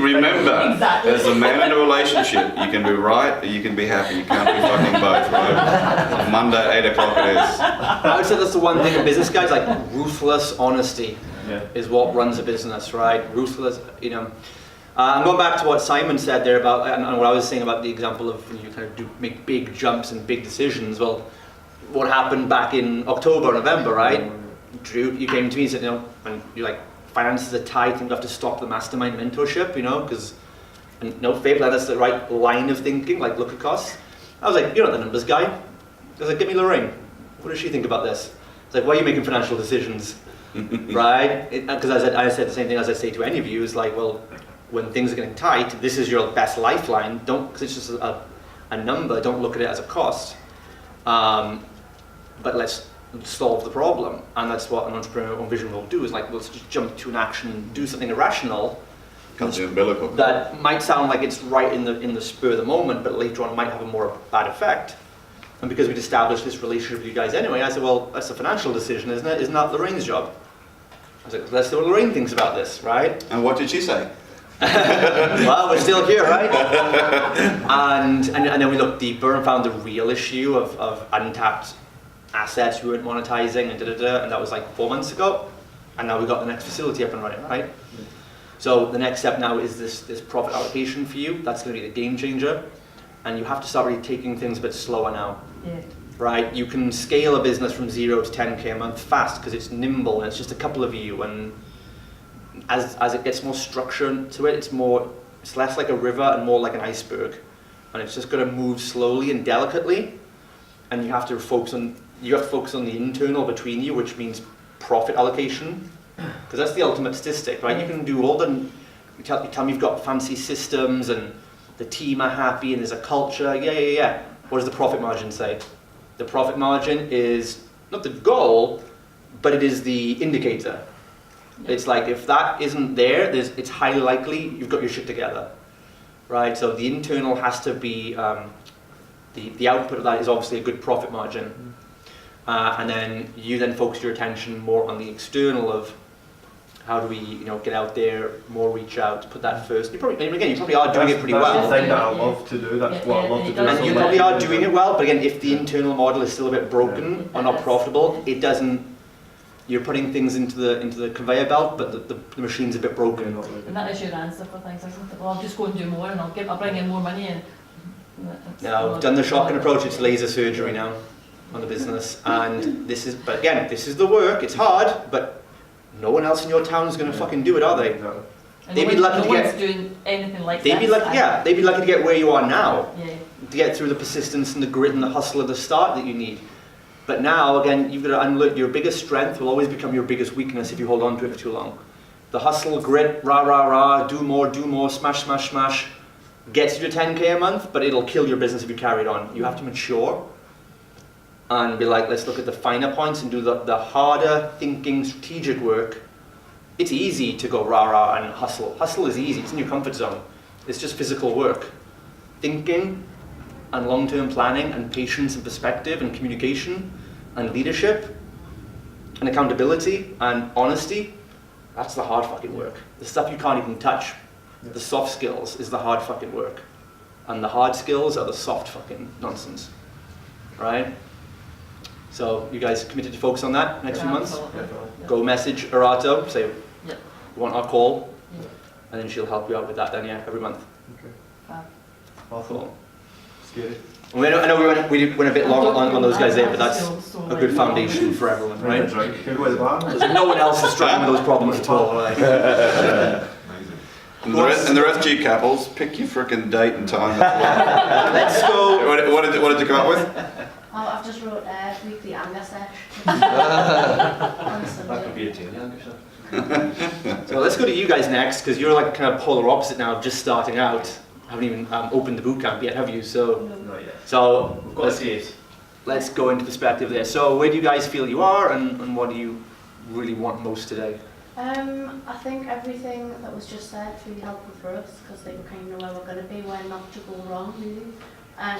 Remember, Exactly. as a man in a relationship, you can be right or you can be happy. You can't be fucking both, right? Monday, 8 o'clock it is. I would say that's the one thing in business, guys, ruthless honesty is what runs a business, right? Ruthless, I'm going back to what Simon said there about, and what I was saying about the example of when you kind of make big jumps and big decisions. Well, what happened back in October, November, right? Drew, you came to me and said, and you're like, finances are tight, I think you have to stop the Mastermind mentorship, because, that's the right line of thinking, look at costs. I was like, you're not the numbers guy. I was like, give me Lorraine. What does she think about this? It's like, why are you making financial decisions? right? Because I said the same thing as I say to any of you, is like, well, when things are getting tight, this is your best lifeline. Don't, because it's just a number, don't look at it as a cost. But let's solve the problem. And that's what an entrepreneurial vision will do, is like, let's just jump to an action, do something irrational. Cut the umbilical. That might sound like it's right in the spur of the moment, but later on might have a more bad effect. And because we'd established this relationship with you guys anyway, I said, well, that's a financial decision, isn't it? Isn't that Lorraine's job? I was like, let's see what Lorraine thinks about this, right? And what did she say? Well, we're still here, right? and then we looked deeper and found the real issue of untapped assets we weren't monetizing and and that was like 4 months ago. And now we've got the next facility up and running, right? So the next step now is this profit allocation for you. That's going to be the game changer. And you have to start really taking things a bit slower now. Yeah. Right? You can scale a business from 0 to 10k a month fast because it's nimble and it's just a couple of you. And as it gets more structure to it, it's less like a river and more like an iceberg. And it's just got to move slowly and delicately. And you have to focus on the internal between you, which means profit allocation. Because that's the ultimate statistic, right? You can do all you tell me you've got fancy systems and the team are happy and there's a culture. Yeah. What does the profit margin say? The profit margin is not the goal, but it is the indicator. Yeah. It's like if that isn't there, it's highly likely you've got your shit together, right? So the internal has to be, the output of that is obviously a good profit margin. And then you then focus your attention more on the external of how do we, get out there, more reach out, put that first. You probably are doing it pretty well. That's the thing that I love to do. That's what I love to do. And you probably are doing it well, but again, if the internal model is still a bit broken or not profitable, it doesn't. You're putting things into the conveyor belt, but the machine's a bit broken. And that is your answer for things, isn't it? Well, I'll just go and do more, and I'll bring in more money, and no, we've done the shotgun approach. It's laser surgery now on the business, and this is the work. It's hard, but no one else in your town is going to fucking do it, are they? Exactly. They'd be lucky to get doing anything like they'd be lucky. Yeah, they'd be lucky to get where you are now. Yeah. To get through the persistence and the grit and the hustle at the start that you need. But now, again, you've got to unlearn. Your biggest strength will always become your biggest weakness if you hold on to it for too long. The hustle, grit, rah, do more, smash, gets you to 10k a month, but it'll kill your business if you carry it on. You have to mature and be like, let's look at the finer points and do the harder thinking, strategic work. It's easy to go rah and hustle. Hustle is easy, it's in your comfort zone. It's just physical work. Thinking and long-term planning and patience and perspective and communication and leadership and accountability and honesty, that's the hard fucking work. The stuff you can't even touch, the soft skills, is the hard fucking work. And the hard skills are the soft fucking nonsense, right? So you guys committed to focus on that next few months? Go message Arato, say, we want our call, and then she'll help you out with that then, every month. Okay. Cool. Scary. I know we went a bit long on those guys there, but that's a good foundation for everyone, right? Can we go to the bar? Because no one else is struggling with those problems at all, right? And the rest of you couples, pick your frickin' date and time. Let's go. What did you come up with? Oh, I've just wrote weekly anger sesh. That could be a deal, So let's go to you guys next, because you're like kind of polar opposite now, just starting out. Haven't even opened the bootcamp yet, have you? So, Not yet. so We've got to see it. let's go into perspective there. So where do you guys feel you are, and what do you really want most today? I think everything that was just said is really helpful for us because they kind of know where we're going to be, where not to go wrong, really. I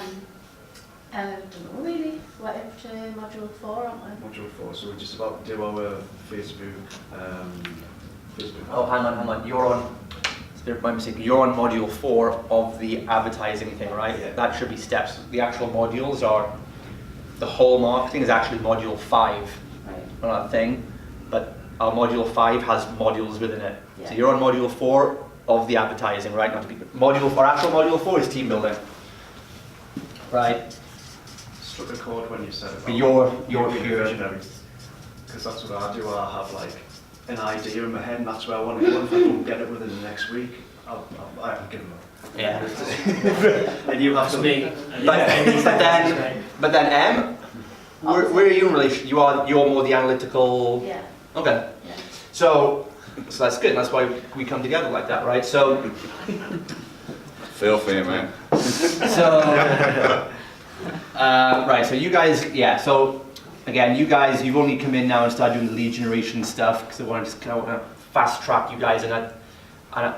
don't know really. We're up to module 4, aren't we? Module 4, so we're just about to do our Facebook. Oh, hang on. You're on. My mistake. You're on module 4 of the advertising thing, right? Yeah. That should be steps. The actual modules are. The whole marketing is actually module 5 Right. on that thing, but our module 5 has modules within it. Yeah. So you're on module 4 of the advertising, right? Not to be actual module 4 is team building, right? Struck a chord when you said it. But you're pure visionary, because that's what I do. I have like an idea in my head, and that's where I want to go. If I don't get it within the next week, I'm giving up. Yeah. And you have to be. But then where are you in relation? You're more the analytical. Yeah. Okay. So that's good. That's why we come together like that, right? So, Feel for you, man. so right. So you guys, yeah. So again, you guys, you've only come in now and started doing the lead generation stuff because I want to just kind of fast track you guys. And I'm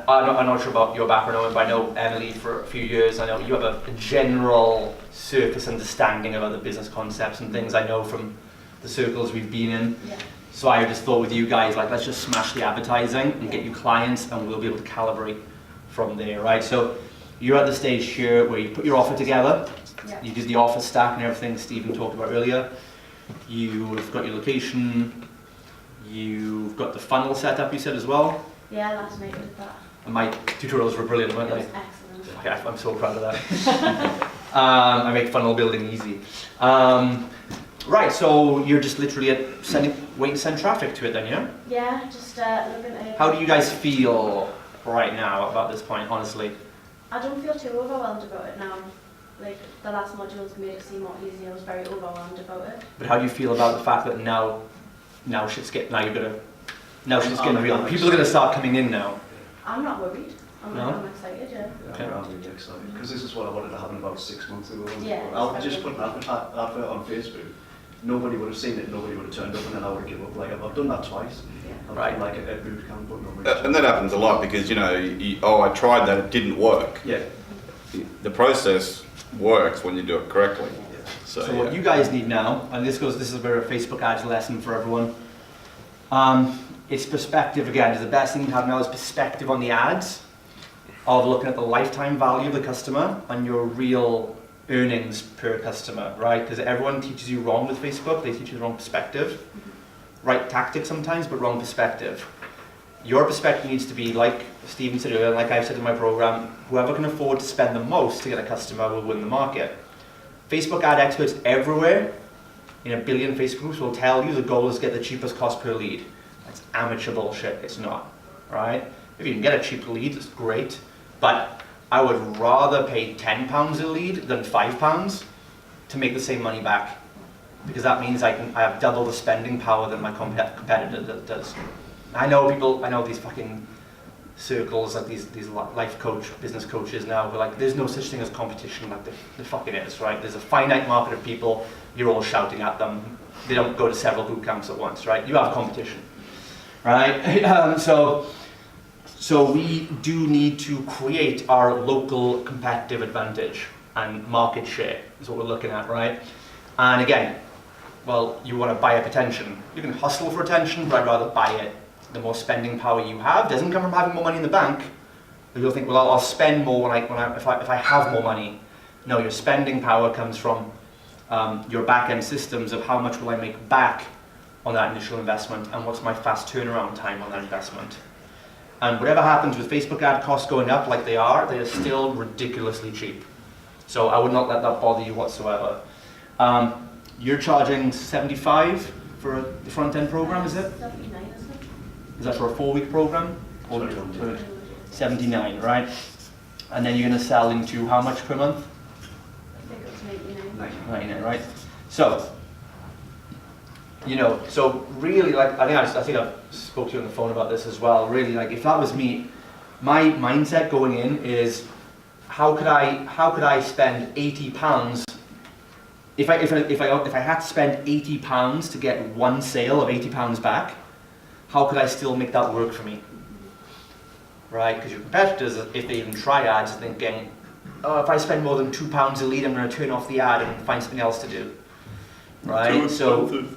not sure about your background, but I know Emily for a few years. I know you have a general surface understanding of other business concepts and things. I know from the circles we've been in. Yeah. So I just thought with you guys, like, let's just smash the advertising and get you clients, and we'll be able to calibrate from there, right? So you're at the stage here where you put your offer together. Yeah. You did the offer stack and everything Stephen talked about earlier. You've got your location. You've got the funnel set up, you said as well. Yeah, last night we did that. And my tutorials were brilliant, weren't It was they? excellent. Okay, I'm so proud of that. I make funnel building easy. Right, so you're just literally waiting to send traffic to it then, yeah? Yeah, just looking at. How do you guys feel right now about this point, honestly? I don't feel too overwhelmed about it now. Like, the last modules made it seem more easy. I was very overwhelmed about it. But how do you feel about the fact that now shit's getting real? People are gonna start coming in now. I'm not worried. I'm excited, yeah. Okay. I'm really excited because this is what I wanted to happen about 6 months ago. Yeah, I'll it's just very put an advert on Facebook. Nobody would have seen it, nobody would have turned up, and then I would have given up. Like, I've done that twice. Yeah. I've Right. done like a boot camp, but nobody And that happens a lot because, I tried that, it didn't work. Yeah. The process works when you do it correctly. So, So what you guys need now, and this is a very Facebook ads lesson for everyone. It's perspective again. The best thing you have now is perspective on the ads, of looking at the lifetime value of the customer and your real earnings per customer, right? Because everyone teaches you wrong with Facebook. They teach you the wrong perspective. Right tactic sometimes, but wrong perspective. Your perspective needs to be, like Stephen said earlier, like I've said in my program, whoever can afford to spend the most to get a customer will win the market. Facebook ad experts everywhere in a billion Facebook groups will tell you the goal is to get the cheapest cost per lead. That's amateur bullshit. It's not, right? If you can get a cheap lead, it's great, but I would rather pay £10 a lead than £5 to make the same money back, because that means I have double the spending power than my competitor does. I know these fucking circles, like these life coach, business coaches now, but like there's no such thing as competition, like there fucking is, right? There's a finite market of people, you're all shouting at them, they don't go to several boot camps at once, right? You have competition, right? So we do need to create our local competitive advantage, and market share is what we're looking at, right? And again, well, you want to buy up attention. You can hustle for attention, but I'd rather buy it. The more spending power you have doesn't come from having more money in the bank. But you'll think, well, I'll spend more if I have more money. No, your spending power comes from your back-end systems of how much will I make back on that initial investment, and what's my fast turnaround time on that investment. And whatever happens with Facebook ad costs going up like they are still ridiculously cheap. So I would not let that bother you whatsoever. You're charging $75 for the front-end program, is it? 79, isn't it? Is that for a 4-week program? Or 79, right? And then you're going to sell into how much per month? I think it was 99. 99, right? So, so really, like, I think I've spoke to you on the phone about this as well. Really, like, if that was me, my mindset going in is, how could I spend £80? If I had to spend £80 to get one sale of £80 back, how could I still make that work for me? Right? Because your competitors, if they even try ads, are thinking, oh, if I spend more than £2 a lead, I'm going to turn off the ad and find something else to do. Right? Too expensive.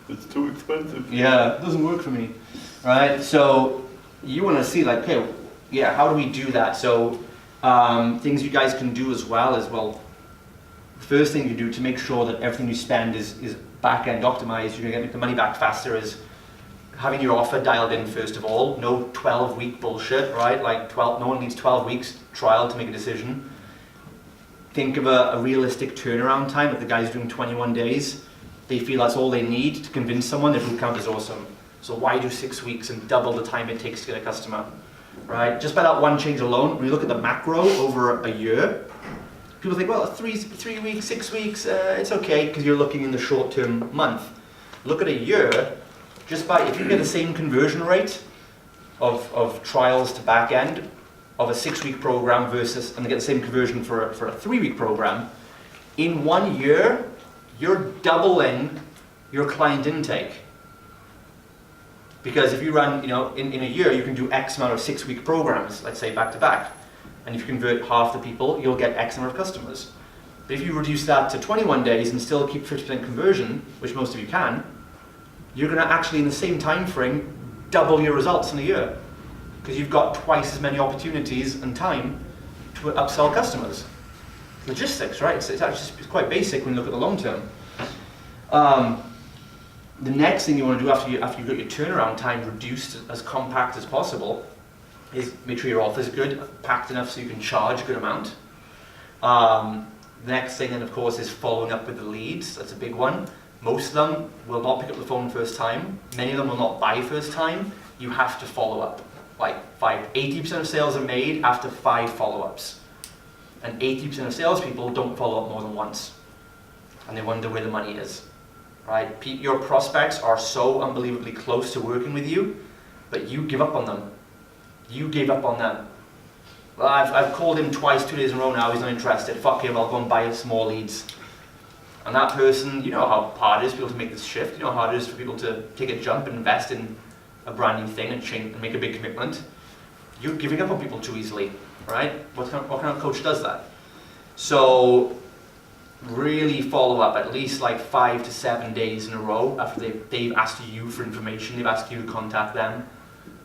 It's too expensive. Yeah, it doesn't work for me. Right? So you want to see, like, okay, yeah, how do we do that? So things you guys can do as well is, well, first thing you do to make sure that everything you spend is back-end optimized, you're going to get the money back faster, is having your offer dialed in first of all. No 12-week bullshit, right? Like no one needs 12 weeks trial to make a decision. Think of a realistic turnaround time. If the guy's doing 21 days, they feel that's all they need to convince someone their bootcamp is awesome. So why do 6 weeks and double the time it takes to get a customer, right? Just by that one change alone, when you look at the macro over a year, people think, well, 3 weeks, 6 weeks, it's okay, because you're looking in the short-term month. Look at a year, Just by, if you get the same conversion rate of trials to back end of a 6-week program versus, and they get the same conversion for a 3-week program, in 1 year, you're doubling your client intake. Because if you run, in a year, you can do X amount of 6-week programs, let's say back to back. And if you convert half the people, you'll get X number of customers. But if you reduce that to 21 days and still keep 50% conversion, which most of you can, you're going to actually, in the same time frame, double your results in a year. Because you've got twice as many opportunities and time to upsell customers. Logistics, right? It's actually quite basic when you look at the long term. The next thing you want to do after you've got your turnaround time reduced as compact as possible is make sure your offer is good, packed enough so you can charge a good amount. The next thing then, of course, is following up with the leads. That's a big one. Most of them will not pick up the phone first time. Many of them will not buy first time. You have to follow up. Like 80% of sales are made after 5 follow-ups. And 80% of salespeople don't follow up more than once. And they wonder where the money is. Right? Your prospects are so unbelievably close to working with you, but you give up on them. You gave up on them. Well, I've called him twice, 2 days in a row now, he's not interested. Fuck him, I'll go and buy some more leads. And that person, you know how hard it is for people to make this shift. You know how hard it is for people to take a jump and invest in a brand new thing and change and make a big commitment. You're giving up on people too easily, right? What kind of coach does that? So really follow up at least like 5 to 7 days in a row after they've asked you for information, they've asked you to contact them,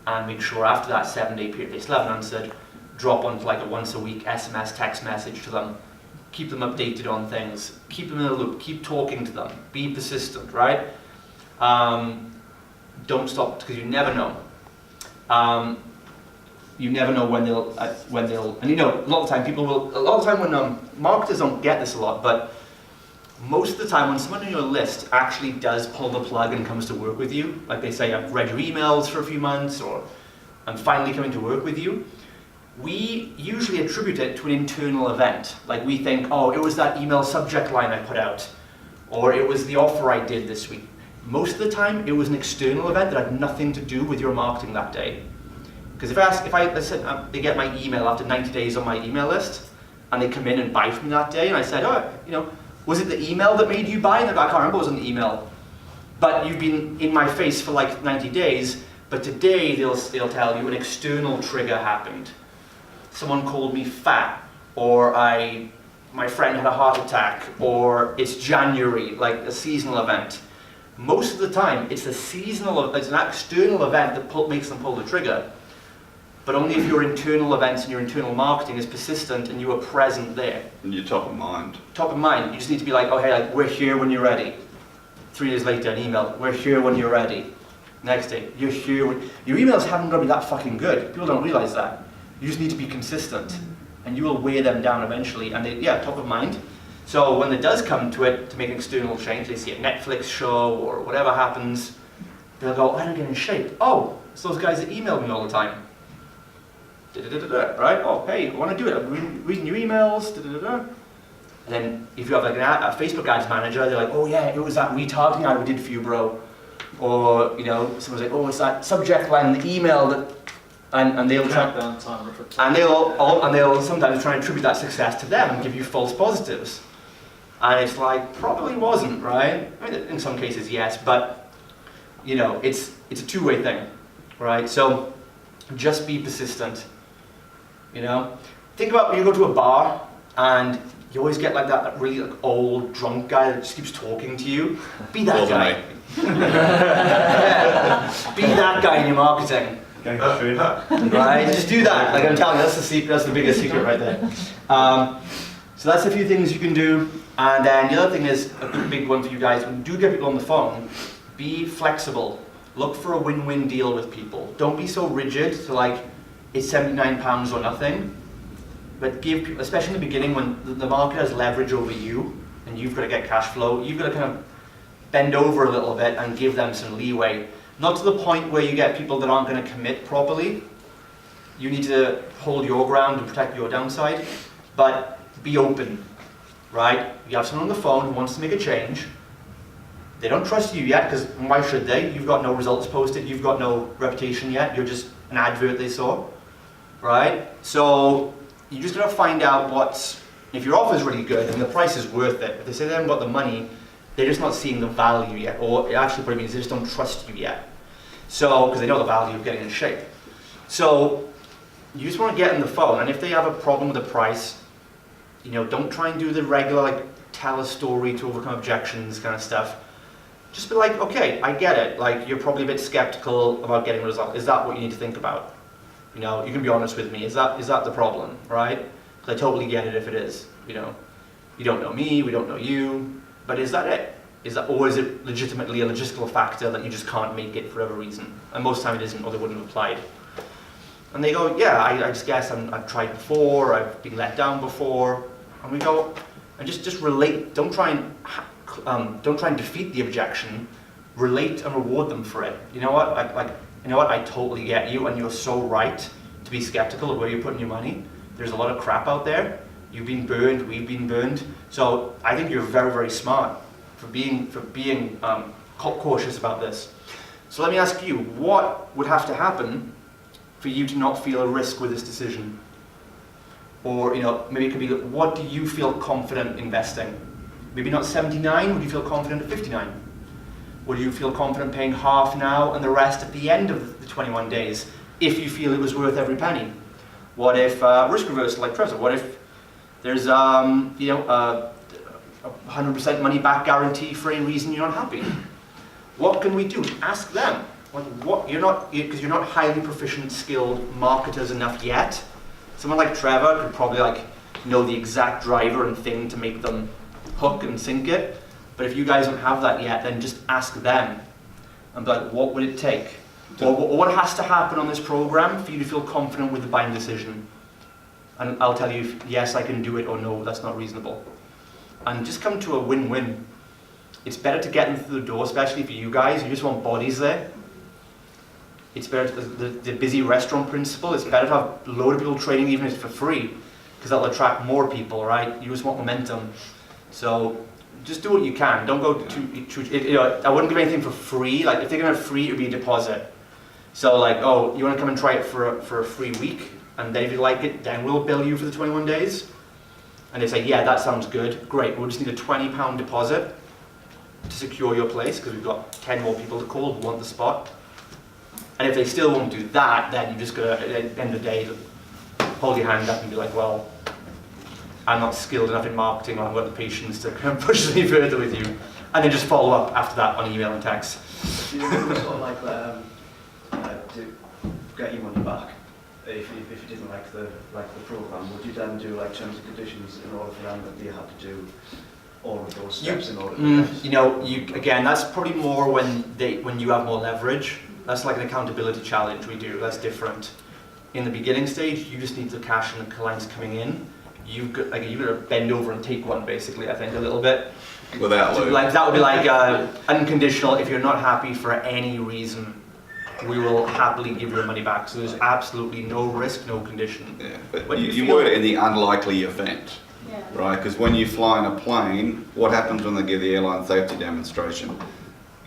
and make sure after that 7-day period they still haven't answered, drop onto like a once a week SMS text message to them, keep them updated on things, keep them in the loop, keep talking to them, be persistent, right? Don't stop, because you never know. You never know when they'll, and a lot of the time when marketers don't get this a lot, but most of the time when someone on your list actually does pull the plug and comes to work with you, like they say, I've read your emails for a few months, or I'm finally coming to work with you, we usually attribute it to an internal event. Like we think, oh, it was that email subject line I put out, or it was the offer I did this week. Most of the time, it was an external event that had nothing to do with your marketing that day. Because let's say they get my email after 90 days on my email list, and they come in and buy from me that day, and I said, was it the email that made you buy? And they're like, I can't remember, it wasn't the email. But you've been in my face for like 90 days, but today they'll tell you an external trigger happened. Someone called me fat, or my friend had a heart attack, or it's January, like a seasonal event. Most of the time, it's an external event that makes them pull the trigger. But only if your internal events and your internal marketing is persistent and you are present there. And you're top of mind. Top of mind. You just need to be like, oh hey, like, we're here when you're ready. 3 days later, an email, we're here when you're ready. Next day, you're here when... Your emails haven't got to be that fucking good. People don't realize that. You just need to be consistent. And you will wear them down eventually. And top of mind. So when it does come to it, to make an external change, they see a Netflix show or whatever happens, they'll go, I don't get in shape. Oh, it's those guys that email me all the time. Right? Oh, hey, I want to do it. I'm reading your emails. And then if you have like a Facebook ads manager, they're like, oh yeah, it was that retargeting ad we did for you, bro. Or, someone's like, oh, it's that subject line, the email that, and they'll try, and they'll sometimes try and attribute that success to them and give you false positives. And it's like, probably wasn't, right? I mean, in some cases, yes, but, it's a two-way thing, right? So, just be persistent, Think about when you go to a bar and you always get like that really old, drunk guy that just keeps talking to you. Be that guy. Yeah. Be that guy in your marketing. Right? Just do that. Like I'm telling you, that's the biggest secret right there. So that's a few things you can do. And then the other thing is, a big one for you guys, when you do get people on the phone, be flexible. Look for a win-win deal with people. Don't be so rigid to like, it's £79 or nothing. But give people, especially in the beginning when the market has leverage over you and you've got to get cash flow, you've got to kind of bend over a little bit and give them some leeway. Not to the point where you get people that aren't going to commit properly. You need to hold your ground and protect your downside, but be open, right? You have someone on the phone who wants to make a change. They don't trust you yet, because why should they? You've got no results posted, you've got no reputation yet, you're just an advert they saw, right? So you just gotta find out if your offer is really good and the price is worth it. If they say they haven't got the money, they're just not seeing the value yet, or it actually probably means they just don't trust you yet. So, because they know the value of getting in shape. So you just want to get on the phone, and if they have a problem with the price, don't try and do the regular, like, tell a story to overcome objections kind of stuff. Just be like, okay, I get it. Like, you're probably a bit skeptical about getting a result. Is that what you need to think about? You can be honest with me. Is that the problem, right? Because I totally get it if it is. You don't know me, we don't know you, but is that it? Or is it legitimately a logistical factor that you just can't make it for whatever reason? And most of the time it isn't, or they wouldn't have applied. And they go, yeah, I just guess I've tried before, I've been let down before. And we go, and just relate. Don't try and defeat the objection. Relate and reward them for it. You know what? I totally get you, and you're so right to be skeptical of where you're putting your money. There's a lot of crap out there. You've been burned. We've been burned. So I think you're very, very smart for being cautious about this. So let me ask you, what would have to happen for you to not feel a risk with this decision? Or maybe it could be, what do you feel confident investing? Maybe not 79. Would you feel confident at 59? Would you feel confident paying half now and the rest at the end of the 21 days if you feel it was worth every penny? What if risk reversal like Trevor? What if there's a 100% money back guarantee for any reason you're not happy? What can we do? Ask them. Because you're not highly proficient, skilled marketers enough yet. Someone like Trevor could probably know the exact driver and thing to make them hook and sink it. But if you guys don't have that yet, then just ask them and be like, what would it take? Or what has to happen on this program for you to feel confident with the buying decision? And I'll tell you if yes, I can do it, or no, that's not reasonable. And just come to a win-win. It's better to get them through the door, especially for you guys. You just want bodies there. It's better, the busy restaurant principle, it's better to have a load of people training even if it's for free, because that'll attract more people, right? You just want momentum. So just do what you can. Don't go too I wouldn't give anything for free. Like, if they're going to have free, it would be a deposit. So like, oh, you want to come and try it for a free week, and then if you like it, then we'll bill you for the 21 days. And they say, yeah, that sounds good. Great, we'll just need a £20 deposit to secure your place, because we've got 10 more people to call who want the spot. And if they still won't do that, then you just got to, at the end of the day, hold your hand up and be like, well, I'm not skilled enough in marketing, or I haven't got the patience to kind of push any further with you. And then just follow up after that on email and text. Do you do sort of like to get your money back? If you didn't like the program, would you then do like terms and conditions in order for them that you had to do all of those steps in order to again, that's probably more when you have more leverage. That's like an accountability challenge we do. That's different. In the beginning stage, you just need the cash and the clients coming in. You've got to bend over and take one, basically. I think a little bit. Without so that would be like unconditional. If you're not happy for any reason, we will happily give your money back. So there's absolutely no risk, no condition. Yeah, but you word it in the unlikely event, right? Because when you fly in a plane, what happens when they give the airline safety demonstration?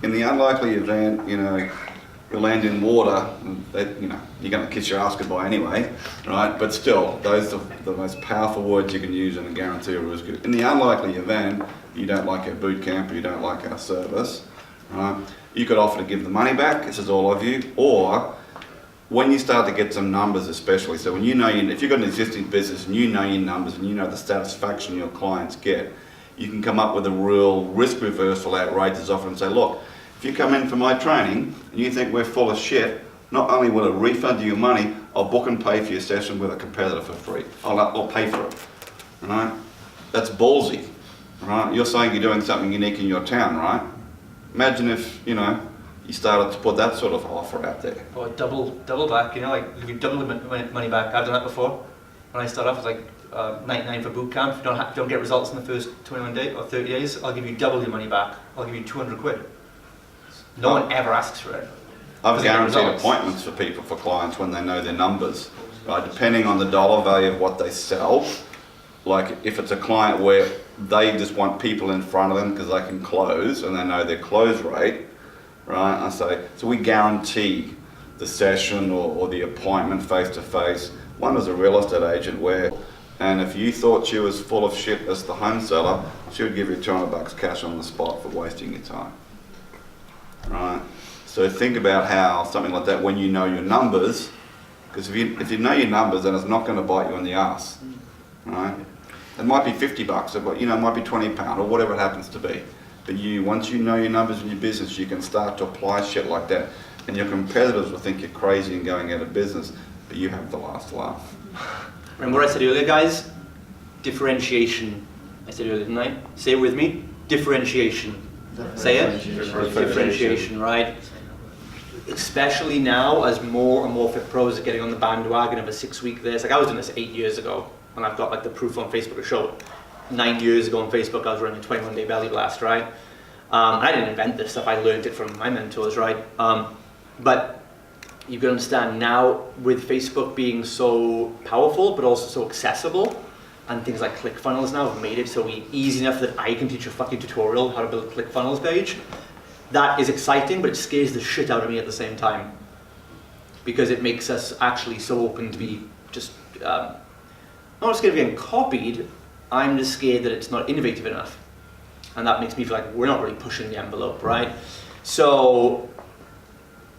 In the unlikely event, you land in water, you're going to kiss your ass goodbye anyway, right? But still, those are the most powerful words you can use in a guarantee of risk. In the unlikely event, you don't like our bootcamp, or you don't like our service, right? You could offer to give the money back, this is all of you, or when you start to get some numbers especially, so when if you've got an existing business and you know your numbers and you know the satisfaction your clients get, you can come up with a real risk reversal outrageous offer and say, look, if you come in for my training and you think we're full of shit, not only will I refund you your money, I'll book and pay for your session with a competitor for free. I'll pay for it. Right? That's ballsy. Right? You're saying you're doing something unique in your town, right? Imagine if, you started to put that sort of offer out there. Or double back, if you double the money back. I've done that before. When I start off, it's like 99 for bootcamp. If you don't get results in the first 21 days or 30 days, I'll give you double your money back. I'll give you 200 quid. No one ever asks for it. I've guaranteed appointments for people, for clients, when they know their numbers, right? Depending on the dollar value of what they sell, like if it's a client where they just want people in front of them because they can close and they know their close rate, right? I say, so we guarantee the session or the appointment face to face. One was a real estate agent where, and if you thought she was full of shit as the home seller, she would give you $200 cash on the spot for wasting your time, right? So think about how something like that, when you know your numbers, because if you know your numbers, then it's not going to bite you in the ass, right? It might be $50, but it might be £20 or whatever it happens to be. But once you know your numbers in your business, you can start to apply shit like that. And your competitors will think you're crazy and going out of business, but you have the last laugh. Remember what I said earlier, guys? Differentiation. I said earlier, didn't I? Say it with me. Differentiation. Say it. Differentiation, right? Especially now, as more and more fit pros are getting on the bandwagon of a 6-week this. Like I was doing this 8 years ago, and I've got like the proof on Facebook to show it. 9 years ago on Facebook, I was running a 21-day belly blast, right? I didn't invent this stuff. I learned it from my mentors, right? But you can understand now with Facebook being so powerful, but also so accessible, and things like ClickFunnels now have made it so easy enough that I can teach a fucking tutorial how to build a ClickFunnels page. That is exciting, but it scares the shit out of me at the same time, because it makes us actually so open to be just, not scared of getting copied, I'm just scared that it's not innovative enough. And that makes me feel like we're not really pushing the envelope, right? So,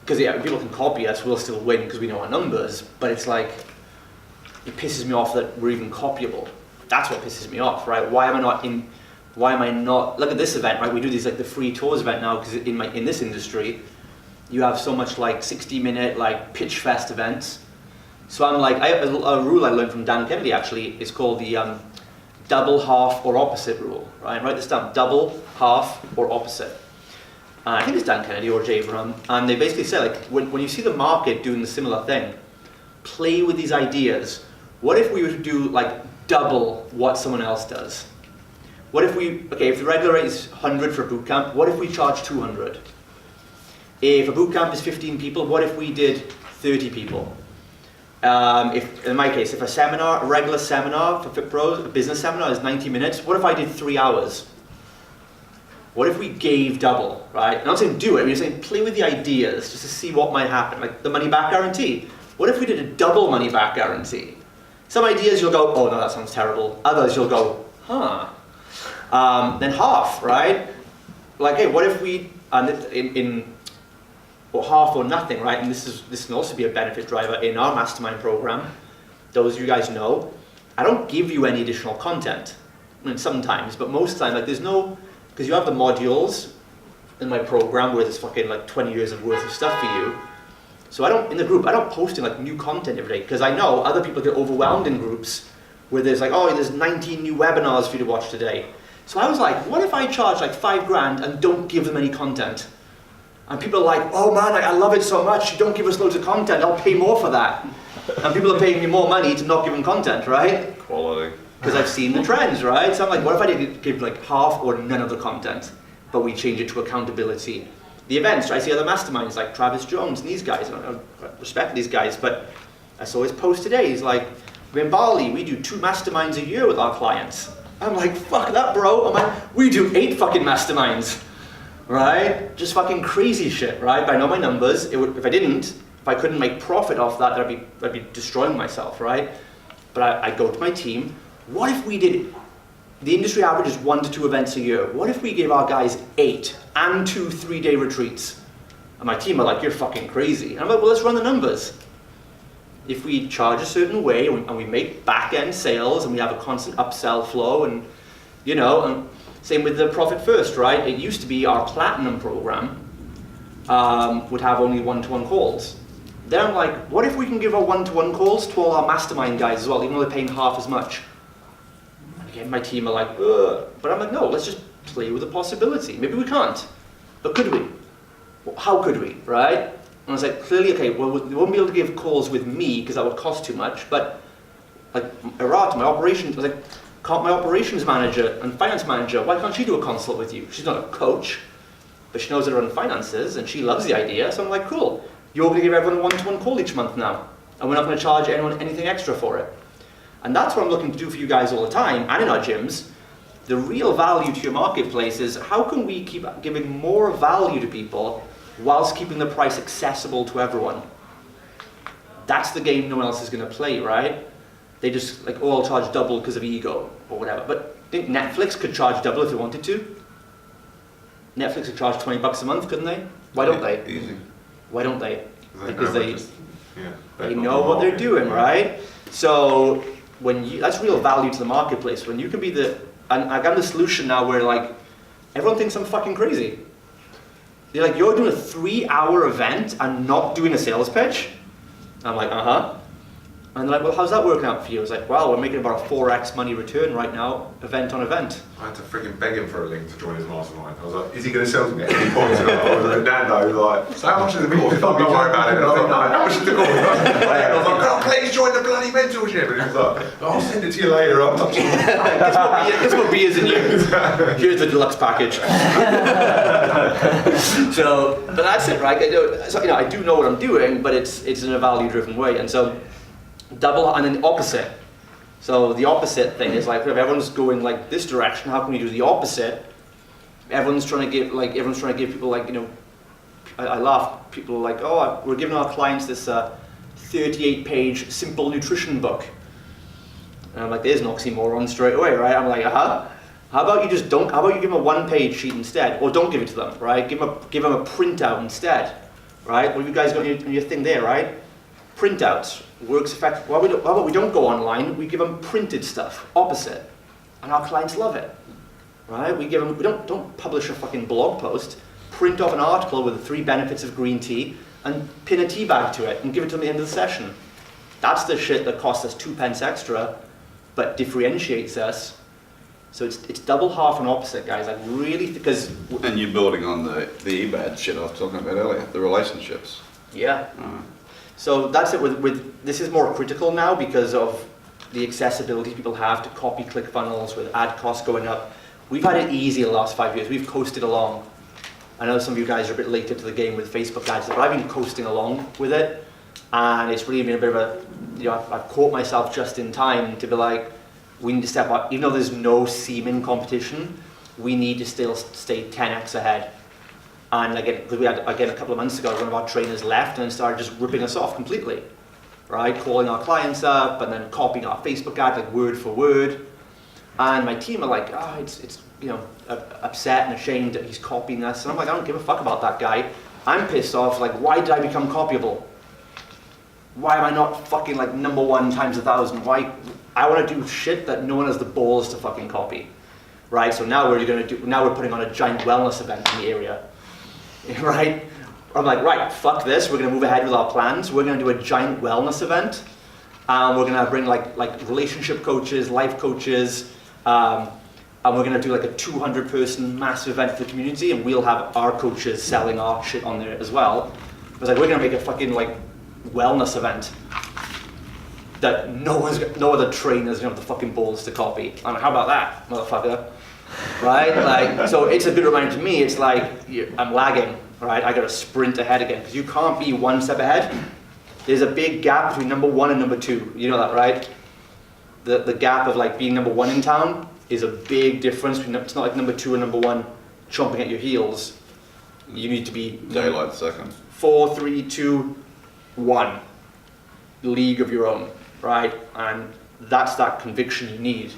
because people can copy us, we'll still win because we know our numbers, but it's like, it pisses me off that we're even copyable. That's what pisses me off, right? Why am I not, look at this event, right? We do these like the free tours event now, because in this industry, you have so much like 60-minute like pitch fest events. So I'm like, I have a rule I learned from Dan Kennedy actually, it's called the double, half, or opposite rule, right? Write this down, double, half, or opposite. I think it's Dan Kennedy or Jay Abraham, and they basically say like, when you see the market doing the similar thing, play with these ideas. What if we were to do like double what someone else does? What if if the regular rate is 100 for a bootcamp, what if we charge 200? If a bootcamp is 15 people, what if we did 30 people? In my case, if a regular seminar for Fit Pros, a business seminar is 90 minutes, what if I did 3 hours? What if we gave double, right? I'm not saying do it, I'm just saying play with the ideas just to see what might happen. Like the money back guarantee. What if we did a double money back guarantee? Some ideas you'll go, oh no, that sounds terrible. Others you'll go, huh. Then half, right? Like, hey, what if we, or half or nothing, right? And this can also be a benefit driver in our mastermind program. Those of you guys know, I don't give you any additional content. I mean, sometimes, but most of the time, like there's no, because you have the modules in my program where there's fucking like 20 years of worth of stuff for you. So in the group, I don't post like new content every day, because I know other people get overwhelmed in groups where there's like, oh, there's 19 new webinars for you to watch today. So I was like, what if I charge like $5,000 and don't give them any content? And people are like, oh man, I love it so much, you don't give us loads of content, I'll pay more for that. And people are paying me more money to not give them content, right? Quality. Because I've seen the trends, right? So I'm like, what if I did give like half or none of the content, but we change it to accountability? The events, I see other masterminds like Travis Jones and these guys, and I respect these guys, but I saw his post today, he's like, we're in Bali, we do 2 masterminds a year with our clients. I'm like, fuck that, bro. I'm like, we do 8 fucking masterminds, right? Just fucking crazy shit, right? But I know my numbers. If I couldn't make profit off that, I'd be destroying myself, right? But I go to my team. What if we did? The industry average is 1 to 2 events a year. What if we gave our guys 8 and 2 3-day retreats? And my team are like, you're fucking crazy. And I'm like, well, let's run the numbers. If we charge a certain way and we make back-end sales and we have a constant upsell flow and, and same with the Profit First, right? It used to be our platinum program would have only one-to-one calls. Then I'm like, what if we can give our one-to-one calls to all our mastermind guys as well, even though they're paying half as much? And again, my team are like, ugh. But I'm like, no, let's just play with the possibility. Maybe we can't, but could we? Well, how could we, right? And I was like, clearly, okay, well, we won't be able to give calls with me because that would cost too much, but like, Arat, my operations, I was like, can't my operations manager and finance manager, why can't she do a consult with you? She's not a coach, but she knows how to run finances and she loves the idea, so I'm like, cool. You're going to give everyone a one-to-one call each month now, and we're not going to charge anyone anything extra for it. And that's what I'm looking to do for you guys all the time, and in our gyms. The real value to your marketplace is how can we keep giving more value to people whilst keeping the price accessible to everyone? That's the game no one else is going to play, right? They just like, oh, I'll charge double because of ego or whatever. But I think Netflix could charge double if they wanted to. Netflix could charge $20 a month, couldn't they? Why don't they? Easy. Why don't they? Because they know know what they're doing, right? So that's real value to the marketplace. When you can be and I got the solution now where like everyone thinks I'm fucking crazy. They're like, you're doing a 3-hour event and not doing a sales pitch? I'm like, And they're like, well, how's that working out for you? I was like, well, we're making about a 4x money return right now, event on event. I had to freaking beg him for a link to join his mastermind. I was like, is he going to sell me at any point? And I was like, Nando, like, so how much is the course? Don't worry about it. And I was like, no, how much is the course? I was like, oh, please join the bloody mentorship. And he was like, I'll send it to you later. I'm not sure. Guess what beers in you? Here's the deluxe package. But that's it, right? I do know what I'm doing, but it's in a value-driven way. And so, double, and then the opposite. So the opposite thing is like, if everyone's going like this direction, how can we do the opposite? Everyone's trying to give people like, I laugh. People are like, oh, we're giving our clients this 38-page simple nutrition book. And I'm like, there's an oxymoron straight away, right? I'm like, How about you give them a 1-page sheet instead, or don't give it to them, right? Give them a printout instead, right? What have you guys got on your thing there, right? Printouts works effectively. How about we don't go online? We give them printed stuff, opposite, and our clients love it, right? We don't publish a fucking blog post. Print off an article with the 3 benefits of green tea and pin a tea bag to it and give it to them at the end of the session. That's the shit that costs us 2 pence extra, but differentiates us. So it's double, half, and opposite, guys. Like really, because And you're building on the eBad shit I was talking about earlier, the relationships. yeah. So that's it. With this is more critical now because of the accessibility people have to copy click funnels with ad costs going up. We've had it easy the last 5 years. We've coasted along. I know some of you guys are a bit later to the game with Facebook ads, but I've been coasting along with it, and it's really been a bit of a, I've caught myself just in time to be like, we need to step up. Even though there's no seeming competition, we need to still stay 10x ahead. And again, because we had, a couple of months ago, one of our trainers left and started just ripping us off completely, right? Calling our clients up and then copying our Facebook ad like word for word. And my team are like, it's upset and ashamed that he's copying us. And I'm like, I don't give a fuck about that guy. I'm pissed off, like, why did I become copyable? Why am I not fucking like #1 times 1,000? Why? I want to do shit that no one has the balls to fucking copy, right? So now we're putting on a giant wellness event in the area. Right? I'm like, right, fuck this, we're going to move ahead with our plans. We're going to do a giant wellness event. We're going to bring like relationship coaches, life coaches, and we're going to do like a 200-person massive event for the community, and we'll have our coaches selling our shit on there as well. I was like, we're going to make a fucking like wellness event that no other trainer's going to have the fucking balls to copy. I'm like, how about that, motherfucker? Right? Like, so it's a good reminder to me, it's like, I'm lagging, right? I gotta sprint ahead again, because you can't be 1 step ahead. There's a big gap between #1 and #2, you know that, right? The gap of like being #1 in town is a big difference. It's not like #2 and #1 chomping at your heels. You need to be Daylight second. 4, 3, 2, 1. League of your own, right? And that's that conviction you need.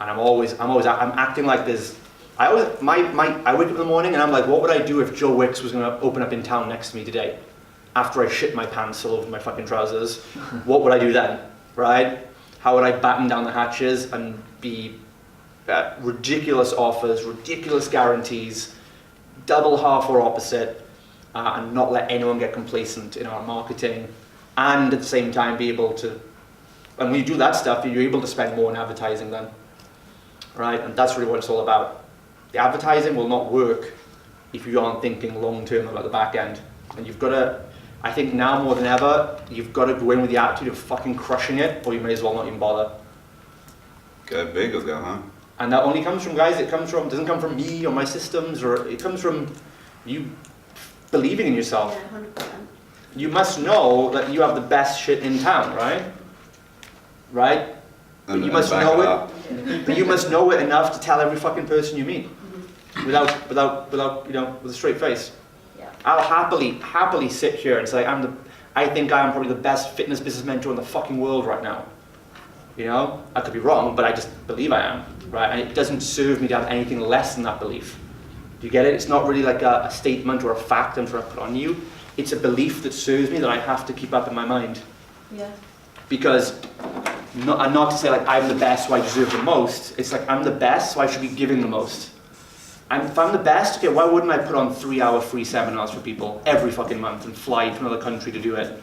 And I'm acting like this. I wake up in the morning and I'm like, what would I do if Joe Wicks was going to open up in town next to me today? After I shit my pants all over my fucking trousers, what would I do then, right? How would I batten down the hatches and be ridiculous offers, ridiculous guarantees, double, half, or opposite, and not let anyone get complacent in our marketing, and at the same time be able to, and when you do that stuff, you're able to spend more on advertising then. Right, and that's really what it's all about. The advertising will not work if you aren't thinking long term about the back end. And you've got to, I think now more than ever, you've got to go in with the attitude of fucking crushing it, or you may as well not even bother. Go big or go home. And that only comes from, guys, doesn't come from me or my systems, or it comes from you believing in yourself. Yeah, 100%. You must know that you have the best shit in town, right? right? But you must back know it it. up. But you must know it enough to tell every fucking person you meet, without, with a straight face. Yeah. I'll happily sit here and say I think I am probably the best fitness business mentor in the fucking world right now. You know, I could be wrong, but I just believe I am, right? And it doesn't serve me to have anything less than that belief. Do you get it? It's not really like a statement or a fact I'm trying to put on you. It's a belief that serves me that I have to keep up in my mind. Yeah. Because, not to say like I'm the best, so I deserve the most. It's like I'm the best, so I should be giving the most. And if I'm the best, okay, why wouldn't I put on 3-hour free seminars for people every fucking month and fly to another country to do it?